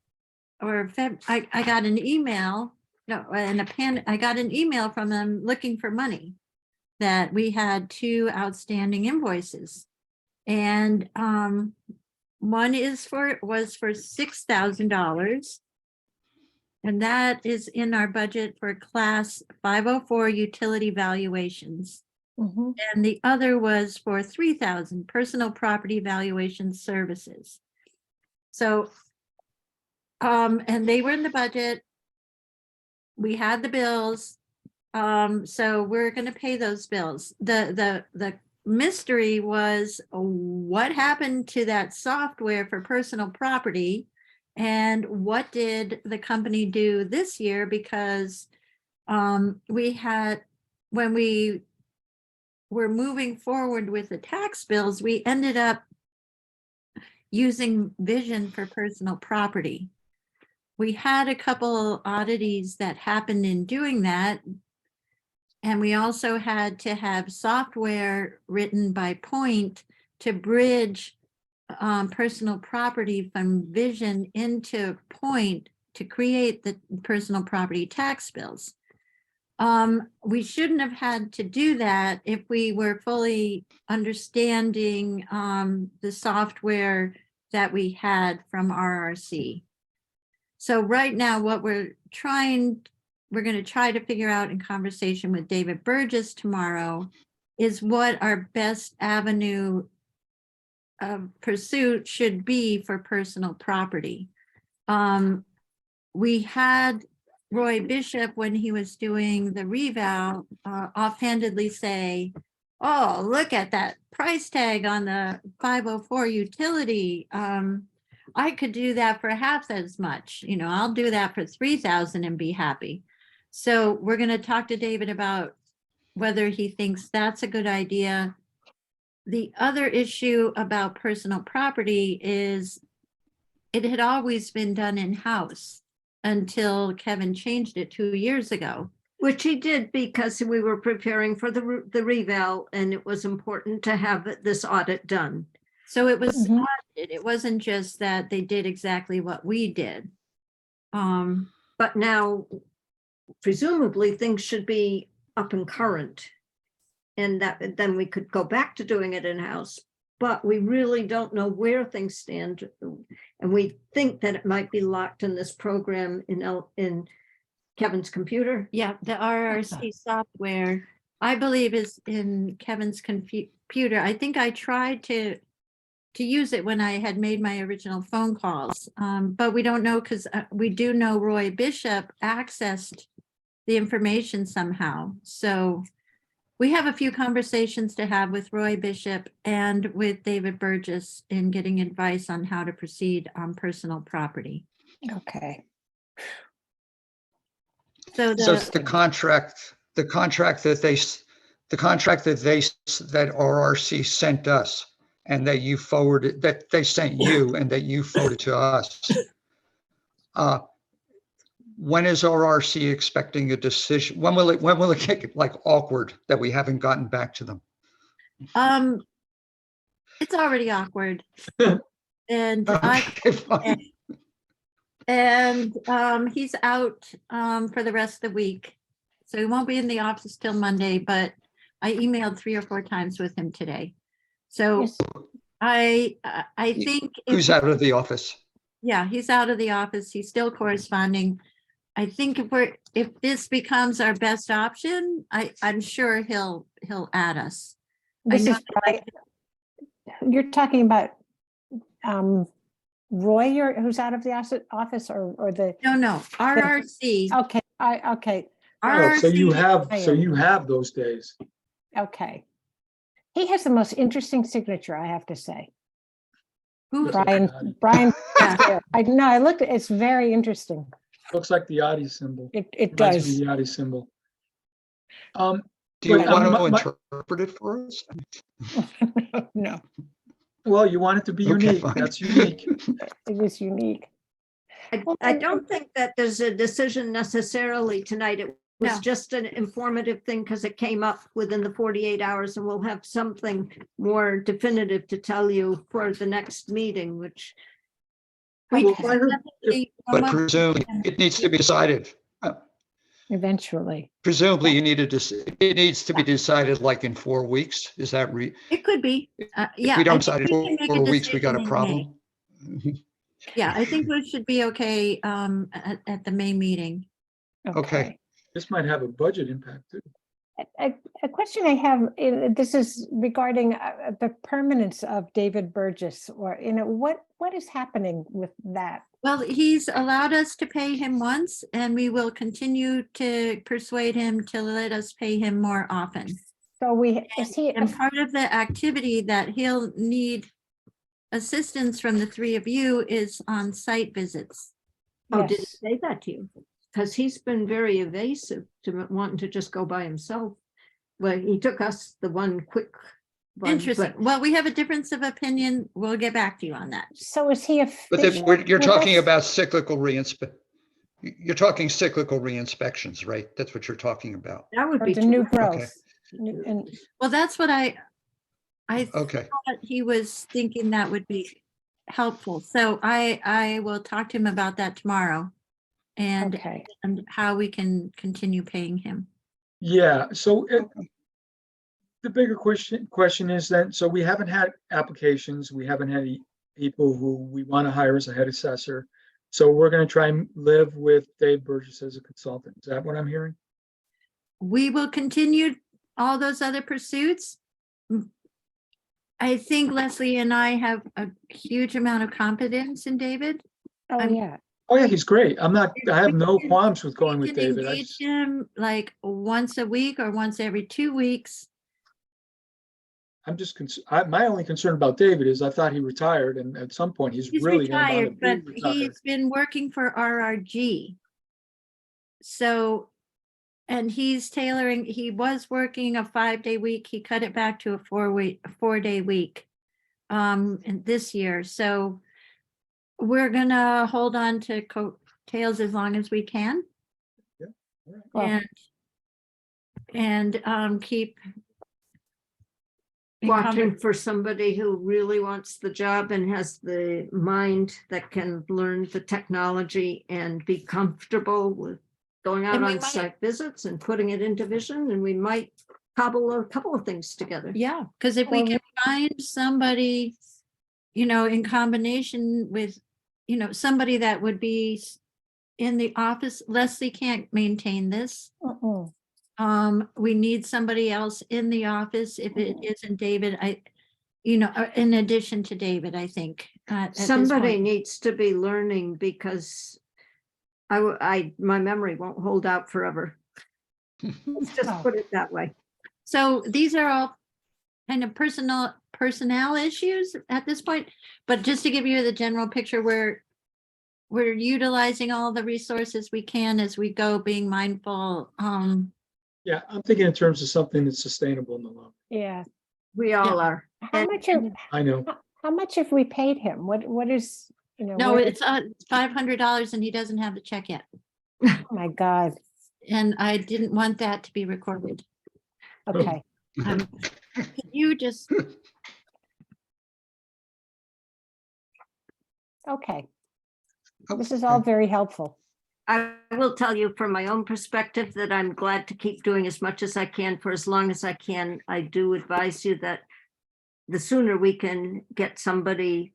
S2: or February, I got an email, I got an email from them looking for money, that we had 2 outstanding invoices. And one was for $6,000. And that is in our budget for class 504 utility valuations.
S6: mhm.
S2: And the other was for 3,000 personal property valuation services. So, and they were in the budget. We had the bills. So we're going to pay those bills. The mystery was what happened to that software for personal property, and what did the company do this year? Because when we were moving forward with the tax bills, we ended up using Vision for personal property. We had a couple oddities that happened in doing that. And we also had to have software written by Point to bridge personal property from Vision into Point to create the personal property tax bills. We shouldn't have had to do that if we were fully understanding the software that we had from RRC. So right now, what we're going to try to figure out in conversation with David Burgess tomorrow is what our best avenue of pursuit should be for personal property. We had Roy Bishop, when he was doing the reval, offhandedly say, oh, look at that price tag on the 504 utility. I could do that for half as much. I'll do that for 3,000 and be happy. So we're going to talk to David about whether he thinks that's a good idea. The other issue about personal property is it had always been done in-house until Kevin changed it 2 years ago.
S5: Which he did because we were preparing for the reval, and it was important to have this audit done.
S2: So it was
S6: Mhm.
S2: audited. It wasn't just that they did exactly what we did.
S5: But now presumably things should be up and current. And that then we could go back to doing it in-house, but we really don't know where things stand. And we think that it might be locked in this program in Kevin's computer.
S2: Yeah, the RRC software, I believe, is in Kevin's computer. I think I tried to use it when I had made my original phone calls. But we don't know, because we do know Roy Bishop accessed the information somehow. So we have a few conversations to have with Roy Bishop and with David Burgess in getting advice on how to proceed on personal property.
S6: Okay.
S2: So
S4: So
S2: the,
S4: the contract that RRC sent us and that you forwarded, that they sent you and that you forwarded to us. When is RRC expecting a decision? When will it get like awkward that we haven't gotten back to them?
S2: it's already awkward. And
S4: Okay, fine.
S2: he's out for the rest of the week. So he won't be in the office till Monday, but I emailed 3 or 4 times with him today. So
S6: Yes.
S2: I think
S4: Who's out of the office?
S2: yeah, he's out of the office. He's still corresponding. I think if this becomes our best option, I'm sure he'll add us.
S6: This
S2: know
S6: is, you're talking about Roy, who's out of the office, or the,
S2: No, RRC.
S6: okay, okay,
S3: Oh, so you
S2: RRC.
S3: have those days.
S6: okay. He has the most interesting signature, I have to say.
S2: Who,
S6: Brian,
S2: yeah,
S6: I know, I looked, it's very interesting.
S3: Looks like the Yachty symbol.
S6: It
S3: Reminds me
S6: does.
S3: of the Yachty symbol.
S4: Do you
S3: But,
S4: want to
S3: my-
S4: interpret it for us?
S6: No,
S3: Well, you want it to be
S4: Okay,
S3: unique.
S4: fine.
S3: That's unique.
S6: it was unique.
S5: I don't think that there's a decision necessarily tonight. It was
S2: No.
S5: just an informative thing because it came up within the 48 hours, and we'll have something more definitive to tell you for the next meeting, which
S2: we
S3: Well, if I heard-
S2: definitely
S4: But
S2: want-
S4: presumably it needs to be decided.
S6: Eventually.
S4: Presumably you need it needs to be decided like in 4 weeks. Is that
S2: it could be, yeah.
S4: If we
S2: I
S4: don't
S2: think
S4: decide in
S2: we can make
S4: 4 weeks, we got a
S2: decision in May.
S4: problem.
S2: Yeah, I think we should be okay at the May meeting.
S4: Okay.
S3: This might have a budget impact too.
S6: A question I have, this is regarding the permanence of David Burgess, or, what is happening with that?
S2: Well, he's allowed us to pay him once, and we will continue to persuade him to let us pay him more often.
S6: So is he,
S2: And part of the activity that he'll need assistance from the 3 of you is on site visits.
S5: oh, did he
S6: yes,
S5: say that to you? Because he's been very evasive to wanting to just go by himself. Well, he took us the one quick one,
S2: Interesting.
S5: but
S2: Well, we have a difference of opinion. We'll get back to you on that.
S6: so is he
S4: But then
S6: efficient
S4: you're
S6: with
S4: talking
S6: us?
S4: about you're talking cyclical re-inspections, right? That's what you're talking about.
S5: that would
S6: Or
S5: be
S6: the new
S5: terrific.
S6: growth? And
S2: Well, that's what I
S4: Okay,
S2: thought he was thinking that would be helpful. So I will talk to him about that tomorrow and
S6: okay,
S2: how we can continue paying him.
S3: Yeah, so the bigger question is then, so we haven't had applications, we haven't had any people who we want to hire as a head assessor. So we're going to try and live with Dave Burgess as a consultant. Is that what I'm hearing?
S2: We will continue all those other pursuits. I think Leslie and I have a huge amount of confidence in David.
S6: oh,
S2: I'm-
S6: yeah,
S3: Oh yeah, he's great. I have no
S2: We can-
S3: qualms with going
S2: We
S3: with
S2: can
S3: David.
S2: engage him like once a week or once every 2 weeks.
S3: I'm just, my only concern about David is I thought he retired, and at some point he's
S2: He's
S3: really going to
S2: retired, but
S3: want to be retired.
S2: he's been working for RRG. So, and he's tailoring, he was working a 5-day week. He cut it back to a 4-day week and this year. So we're gonna hold on to coattails as long as we can.
S3: All right.
S6: Well-
S2: And keep in
S5: Watching for somebody who really wants the job and has the mind that can learn the technology and be comfortable with going out
S2: And we
S5: on
S2: might-
S5: site visits and putting it into vision, and we might cobble a couple of things together.
S2: Yeah, because if we
S6: Well,
S2: can find somebody, in combination with, somebody that would be in the office, Leslie can't maintain this.
S6: Mm-mm.
S2: We need somebody else in the office. If it isn't David, in addition to David, I think. At this
S5: Somebody
S2: point.
S5: needs to be learning because my memory won't hold out forever. Let's just
S6: Oh.
S5: put it that way.
S2: So these are all kind of personnel issues at this point, but just to give you the general picture, we're utilizing all the resources we can as we go, being mindful.
S3: Yeah, I'm thinking in terms of something that's sustainable in the long.
S6: Yeah.
S5: We all are.
S6: How
S5: And-
S6: much,
S3: I know.
S6: how much have we paid him? What is,
S2: No,
S6: what-
S2: it's $500 and he doesn't have the check yet.
S6: oh my God.
S2: And I didn't want that to be recorded.
S6: Okay.
S2: Could you just,
S6: Okay. This is all very helpful.
S5: I will tell you from my own perspective that I'm glad to keep doing as much as I can for as long as I can. I do advise you that the sooner we can get somebody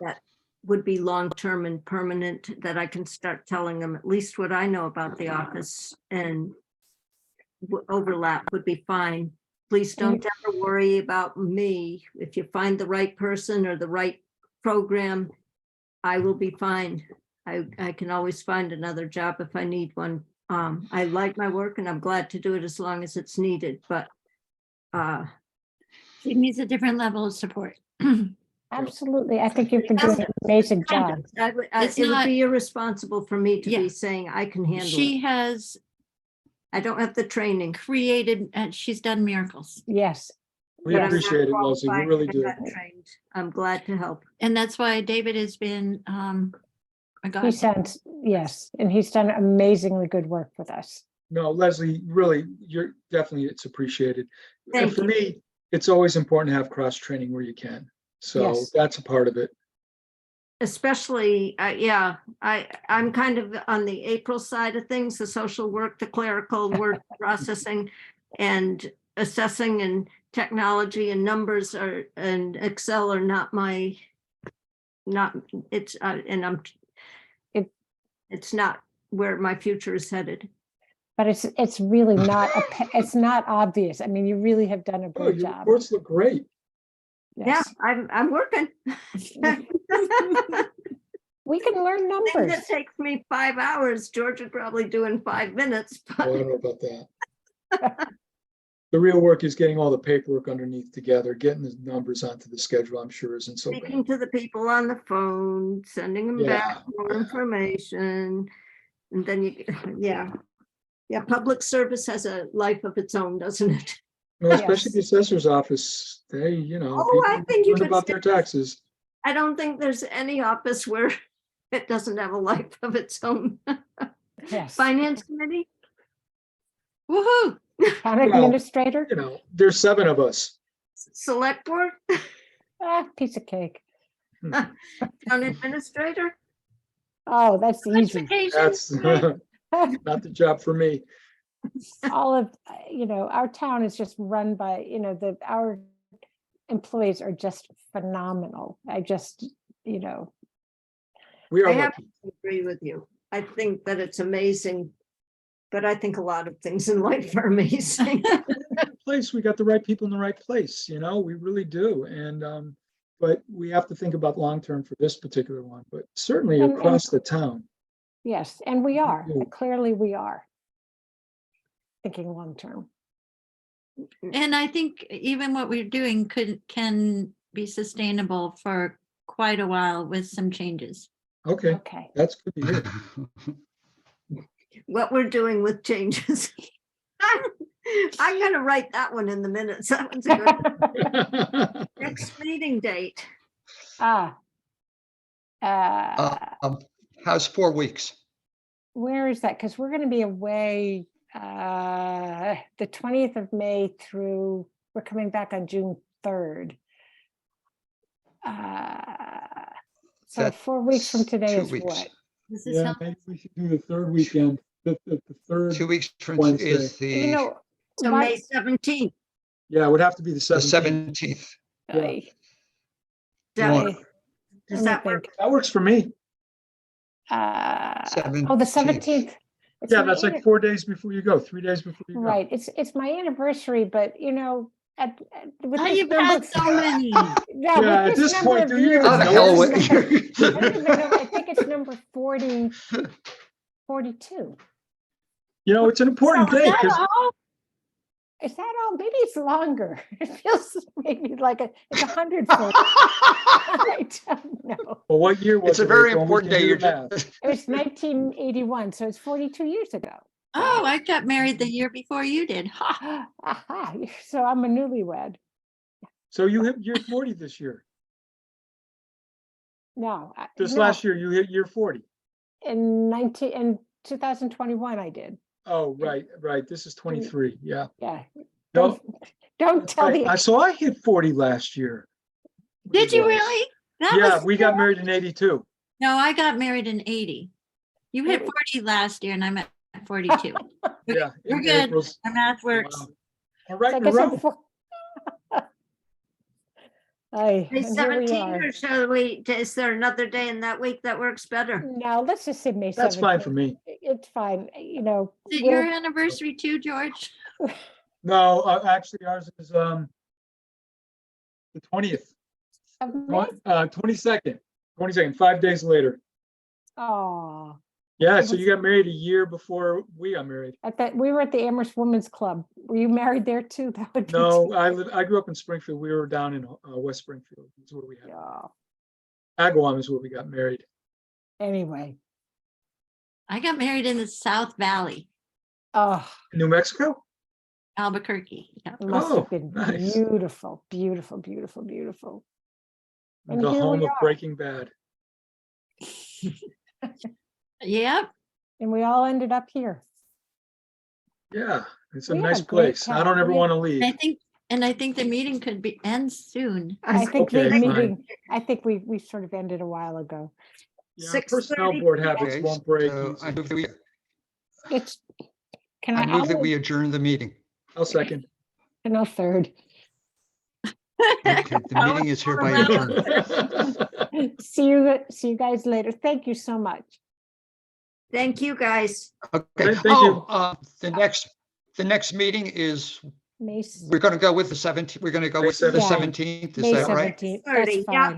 S5: that would be long-term and permanent, that I can start telling them at least what I know about the office and overlap would be fine. Please don't ever worry about me. If you find the right person or the right program, I will be fine. I can always find another job if I need one. I like my work and I'm glad to do it as long as it's needed, but
S2: she needs a different level of support.
S6: Absolutely. I think you've been doing an amazing job.
S5: it
S2: It's
S5: would
S2: not-
S5: be irresponsible for me to
S2: Yeah.
S5: be saying I can handle
S2: She
S5: it.
S2: has
S5: I don't have the training.
S2: created, and she's done miracles.
S6: Yes.
S3: We
S5: but I'm not
S3: appreciate it, Leslie. We
S5: qualified
S3: really
S5: and
S3: do.
S5: I'm not trained. I'm glad to help.
S2: And that's why David has been, a
S6: He
S2: god.
S6: sounds, yes, and he's done amazingly good work with us.
S3: No, Leslie, really, you're definitely, it's appreciated. And
S5: Thank
S3: for
S5: you.
S3: me, it's always important to have cross-training where you can. So
S6: Yes.
S3: that's a part of it.
S5: Especially, I'm kind of on the April side of things, the social work, the clerical word processing and assessing and technology and numbers and Excel are not it's, and it's not where my future is headed.
S6: But it's really not, it's not obvious. I mean, you really have done a
S3: Oh,
S6: great
S3: your
S6: job.
S3: reports look great.
S5: Yeah,
S6: Yes.
S5: I'm working.
S6: We can learn
S5: Thing
S6: numbers.
S5: that takes me 5 hours, George would probably do in 5 minutes,
S3: Oh, I
S5: but
S3: don't know about that. The real work is getting all the paperwork underneath together, getting the numbers onto the schedule, I'm sure isn't so
S5: speaking
S3: bad.
S5: to the people on the phone, sending them back more information. And then yeah. Yeah, public service has a life of its own, doesn't it?
S3: No, especially
S6: Yes.
S3: the assessor's office, they,
S5: Oh, I
S3: people
S5: think you
S3: learn
S5: could
S3: about their taxes.
S5: I don't think there's any office where it doesn't have a life of its own.
S6: Yes.
S5: Finance committee?
S2: Woohoo!
S6: Town
S3: Well,
S6: administrator,
S3: There's 7 of us.
S5: Select board?
S6: piece of cake.
S5: Town administrator?
S6: Oh, that's easy.
S2: Education.
S3: That's not the job for me.
S6: All of, our town is just run by, our employees are just phenomenal. I just,
S3: We
S5: I
S3: are
S5: have
S3: lucky.
S5: to agree with you. I think that it's amazing, but I think a lot of things in life are amazing.
S3: Place, we got the right people in the right place, we really do. And, but we have to think about long-term for this particular one, but certainly
S6: And-
S3: across the town.
S6: Yes, and we are,
S3: do.
S6: clearly we are. Thinking long-term.
S2: And I think even what we're doing can be sustainable for quite a while with some changes.
S3: Okay,
S6: Okay.
S3: that's good to hear.
S5: What we're doing with changes. I'm gonna write that one in the minutes. That one's a good next meeting date.
S6: Ah,
S4: How's 4 weeks?
S6: Where is that? Because we're going to be away the 20th of May through, we're coming back on June 3rd. So
S4: That's
S6: 4 weeks from today
S4: 2
S6: is
S4: weeks.
S6: what?
S2: This is
S3: Yeah,
S2: helpful.
S3: maybe we should do the third weekend, the third
S4: 2 weeks from
S3: Wednesday.
S4: is
S6: You
S4: the
S6: know,
S5: So
S6: why-
S5: May 17th.
S3: Yeah, it would have to be the
S4: the
S3: 17th.
S4: 17th.
S3: Yeah.
S6: I-
S4: You want-
S6: I-
S5: Does
S6: let
S5: that
S6: me
S5: work?
S6: think.
S3: That works for me.
S6: Oh, the 17th. It's
S3: Yeah,
S6: my
S3: that's like
S6: anni-
S3: 4 days before you go, 3 days before you go.
S6: Right, it's my anniversary, but you know, with
S2: Oh,
S6: this
S2: you've
S6: number.
S2: had so many.
S6: Yeah,
S3: Yeah, at
S6: with
S3: this
S6: number
S3: point,
S6: of
S3: do you
S6: years,
S3: even
S4: How the
S3: know
S4: hell?
S3: this?
S6: I don't even know, I think it's number 40, 42.
S3: You know, it's an important
S2: So is
S3: day
S2: that
S3: because
S2: all?
S6: Is that all? Maybe it's longer. It feels maybe like it's 140. I don't know.
S3: well, what year was
S4: It's a
S3: it?
S4: very
S3: Rachel? We
S4: important
S3: can
S4: day.
S3: do
S4: You're
S3: the math.
S4: just,
S6: It was 1981, so it's 42 years ago.
S2: Oh, I got married the year before you did. Ha.
S6: Aha, so I'm a newlywed.
S3: So you hit year 40 this year.
S6: No,
S3: This
S6: no,
S3: last year, you hit year 40.
S6: in 2021 I did.
S3: Oh, right. This is 23. Yeah.
S6: Yeah.
S3: No,
S6: Don't tell
S3: right.
S6: the.
S3: So I hit 40 last year.
S2: Did you really? That
S3: Yeah,
S2: was
S3: we got married in 82.
S2: No, I got married in 80. You hit 40 last year and I'm at 42.
S3: Yeah.
S2: We're
S3: in
S2: good.
S3: April's-
S2: Our math works.
S3: Wow. All right,
S6: I
S3: in a
S6: guess I'm
S3: row.
S6: Ay,
S5: May
S6: and here we
S5: 17th,
S6: are.
S5: or shall we, is there another day in that week that works better?
S6: No, let's just say May 17th.
S3: That's fine for me.
S6: It's fine, you know.
S2: Is it your
S6: we'll-
S2: anniversary too, George?
S3: No, actually ours is the 20th,
S6: of May?
S3: 22nd, 5 days later.
S6: Oh,
S3: Yeah,
S6: It
S3: so
S6: was-
S3: you got married a year before we got married.
S6: we were at the Amherst Women's Club. Were you married there too? That would be
S3: No,
S6: too-
S3: I grew up in Springfield. We were down in West Springfield. That's where we had.
S6: Oh,
S3: Agawam is where we got married.
S6: anyway,
S2: I got married in the South Valley,
S6: oh,
S3: New Mexico?
S2: Albuquerque. Yeah.
S6: it must
S3: Oh,
S6: have been
S3: nice.
S6: beautiful, beautiful, beautiful, beautiful. And
S3: The
S6: here
S3: home
S6: we
S3: of
S6: are.
S3: Breaking Bad.
S2: Yep.
S6: And we all ended up here.
S3: Yeah, it's a
S6: We had
S3: nice
S6: a great
S3: place. I don't
S6: time.
S3: ever
S6: We-
S3: want to leave.
S2: I think the meeting could end soon.
S6: I think the
S3: Okay, fine.
S6: meeting, I think we sort of ended a while ago.
S3: Yeah,
S5: 6:30.
S3: personnel board habits
S4: okay,
S3: won't break.
S4: so I
S3: easy.
S4: move that we-
S6: It's, can
S4: I
S6: I,
S4: move that
S6: I'll
S4: we adjourn the meeting.
S3: I'll second.
S6: no third.
S4: Okay, the meeting is hereby adjourned.
S6: See you guys later. Thank you so much.
S5: Thank you, guys.
S4: Okay.
S3: Thank you.
S4: The next meeting is,
S6: May,
S4: we're going to go with the 17th. We're going to go
S3: May
S4: with the
S6: 17th.
S4: 17th. Is
S6: May
S4: that right?
S6: 17th.
S5: 30,
S6: That's
S5: yeah.
S6: fine.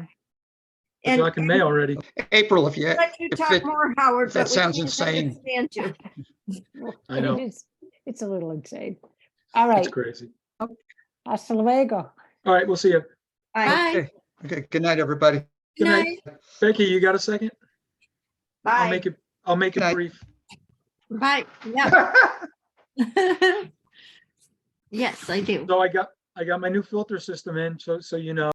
S3: We're
S5: And
S3: talking May already.
S4: April, if you,
S5: let you
S4: if
S5: talk
S4: it-
S5: more, Howard,
S4: if that
S5: but we
S4: sounds
S5: can't
S4: insane.
S5: understand you.
S3: I know.
S6: It's a little insane. All
S3: It's
S6: right.
S3: crazy.
S6: Hasta luego.
S3: All right, we'll see you.
S5: Bye.
S2: Bye.
S4: Okay. Okay, good night, everybody.
S2: Good
S3: Good night.
S2: night.
S3: Becky, you got a second? I'll
S5: Bye.
S3: make it
S4: Good night.
S3: brief.
S2: Bye. Yeah. Yes, I do.
S3: So I got my new filter system in, so you know.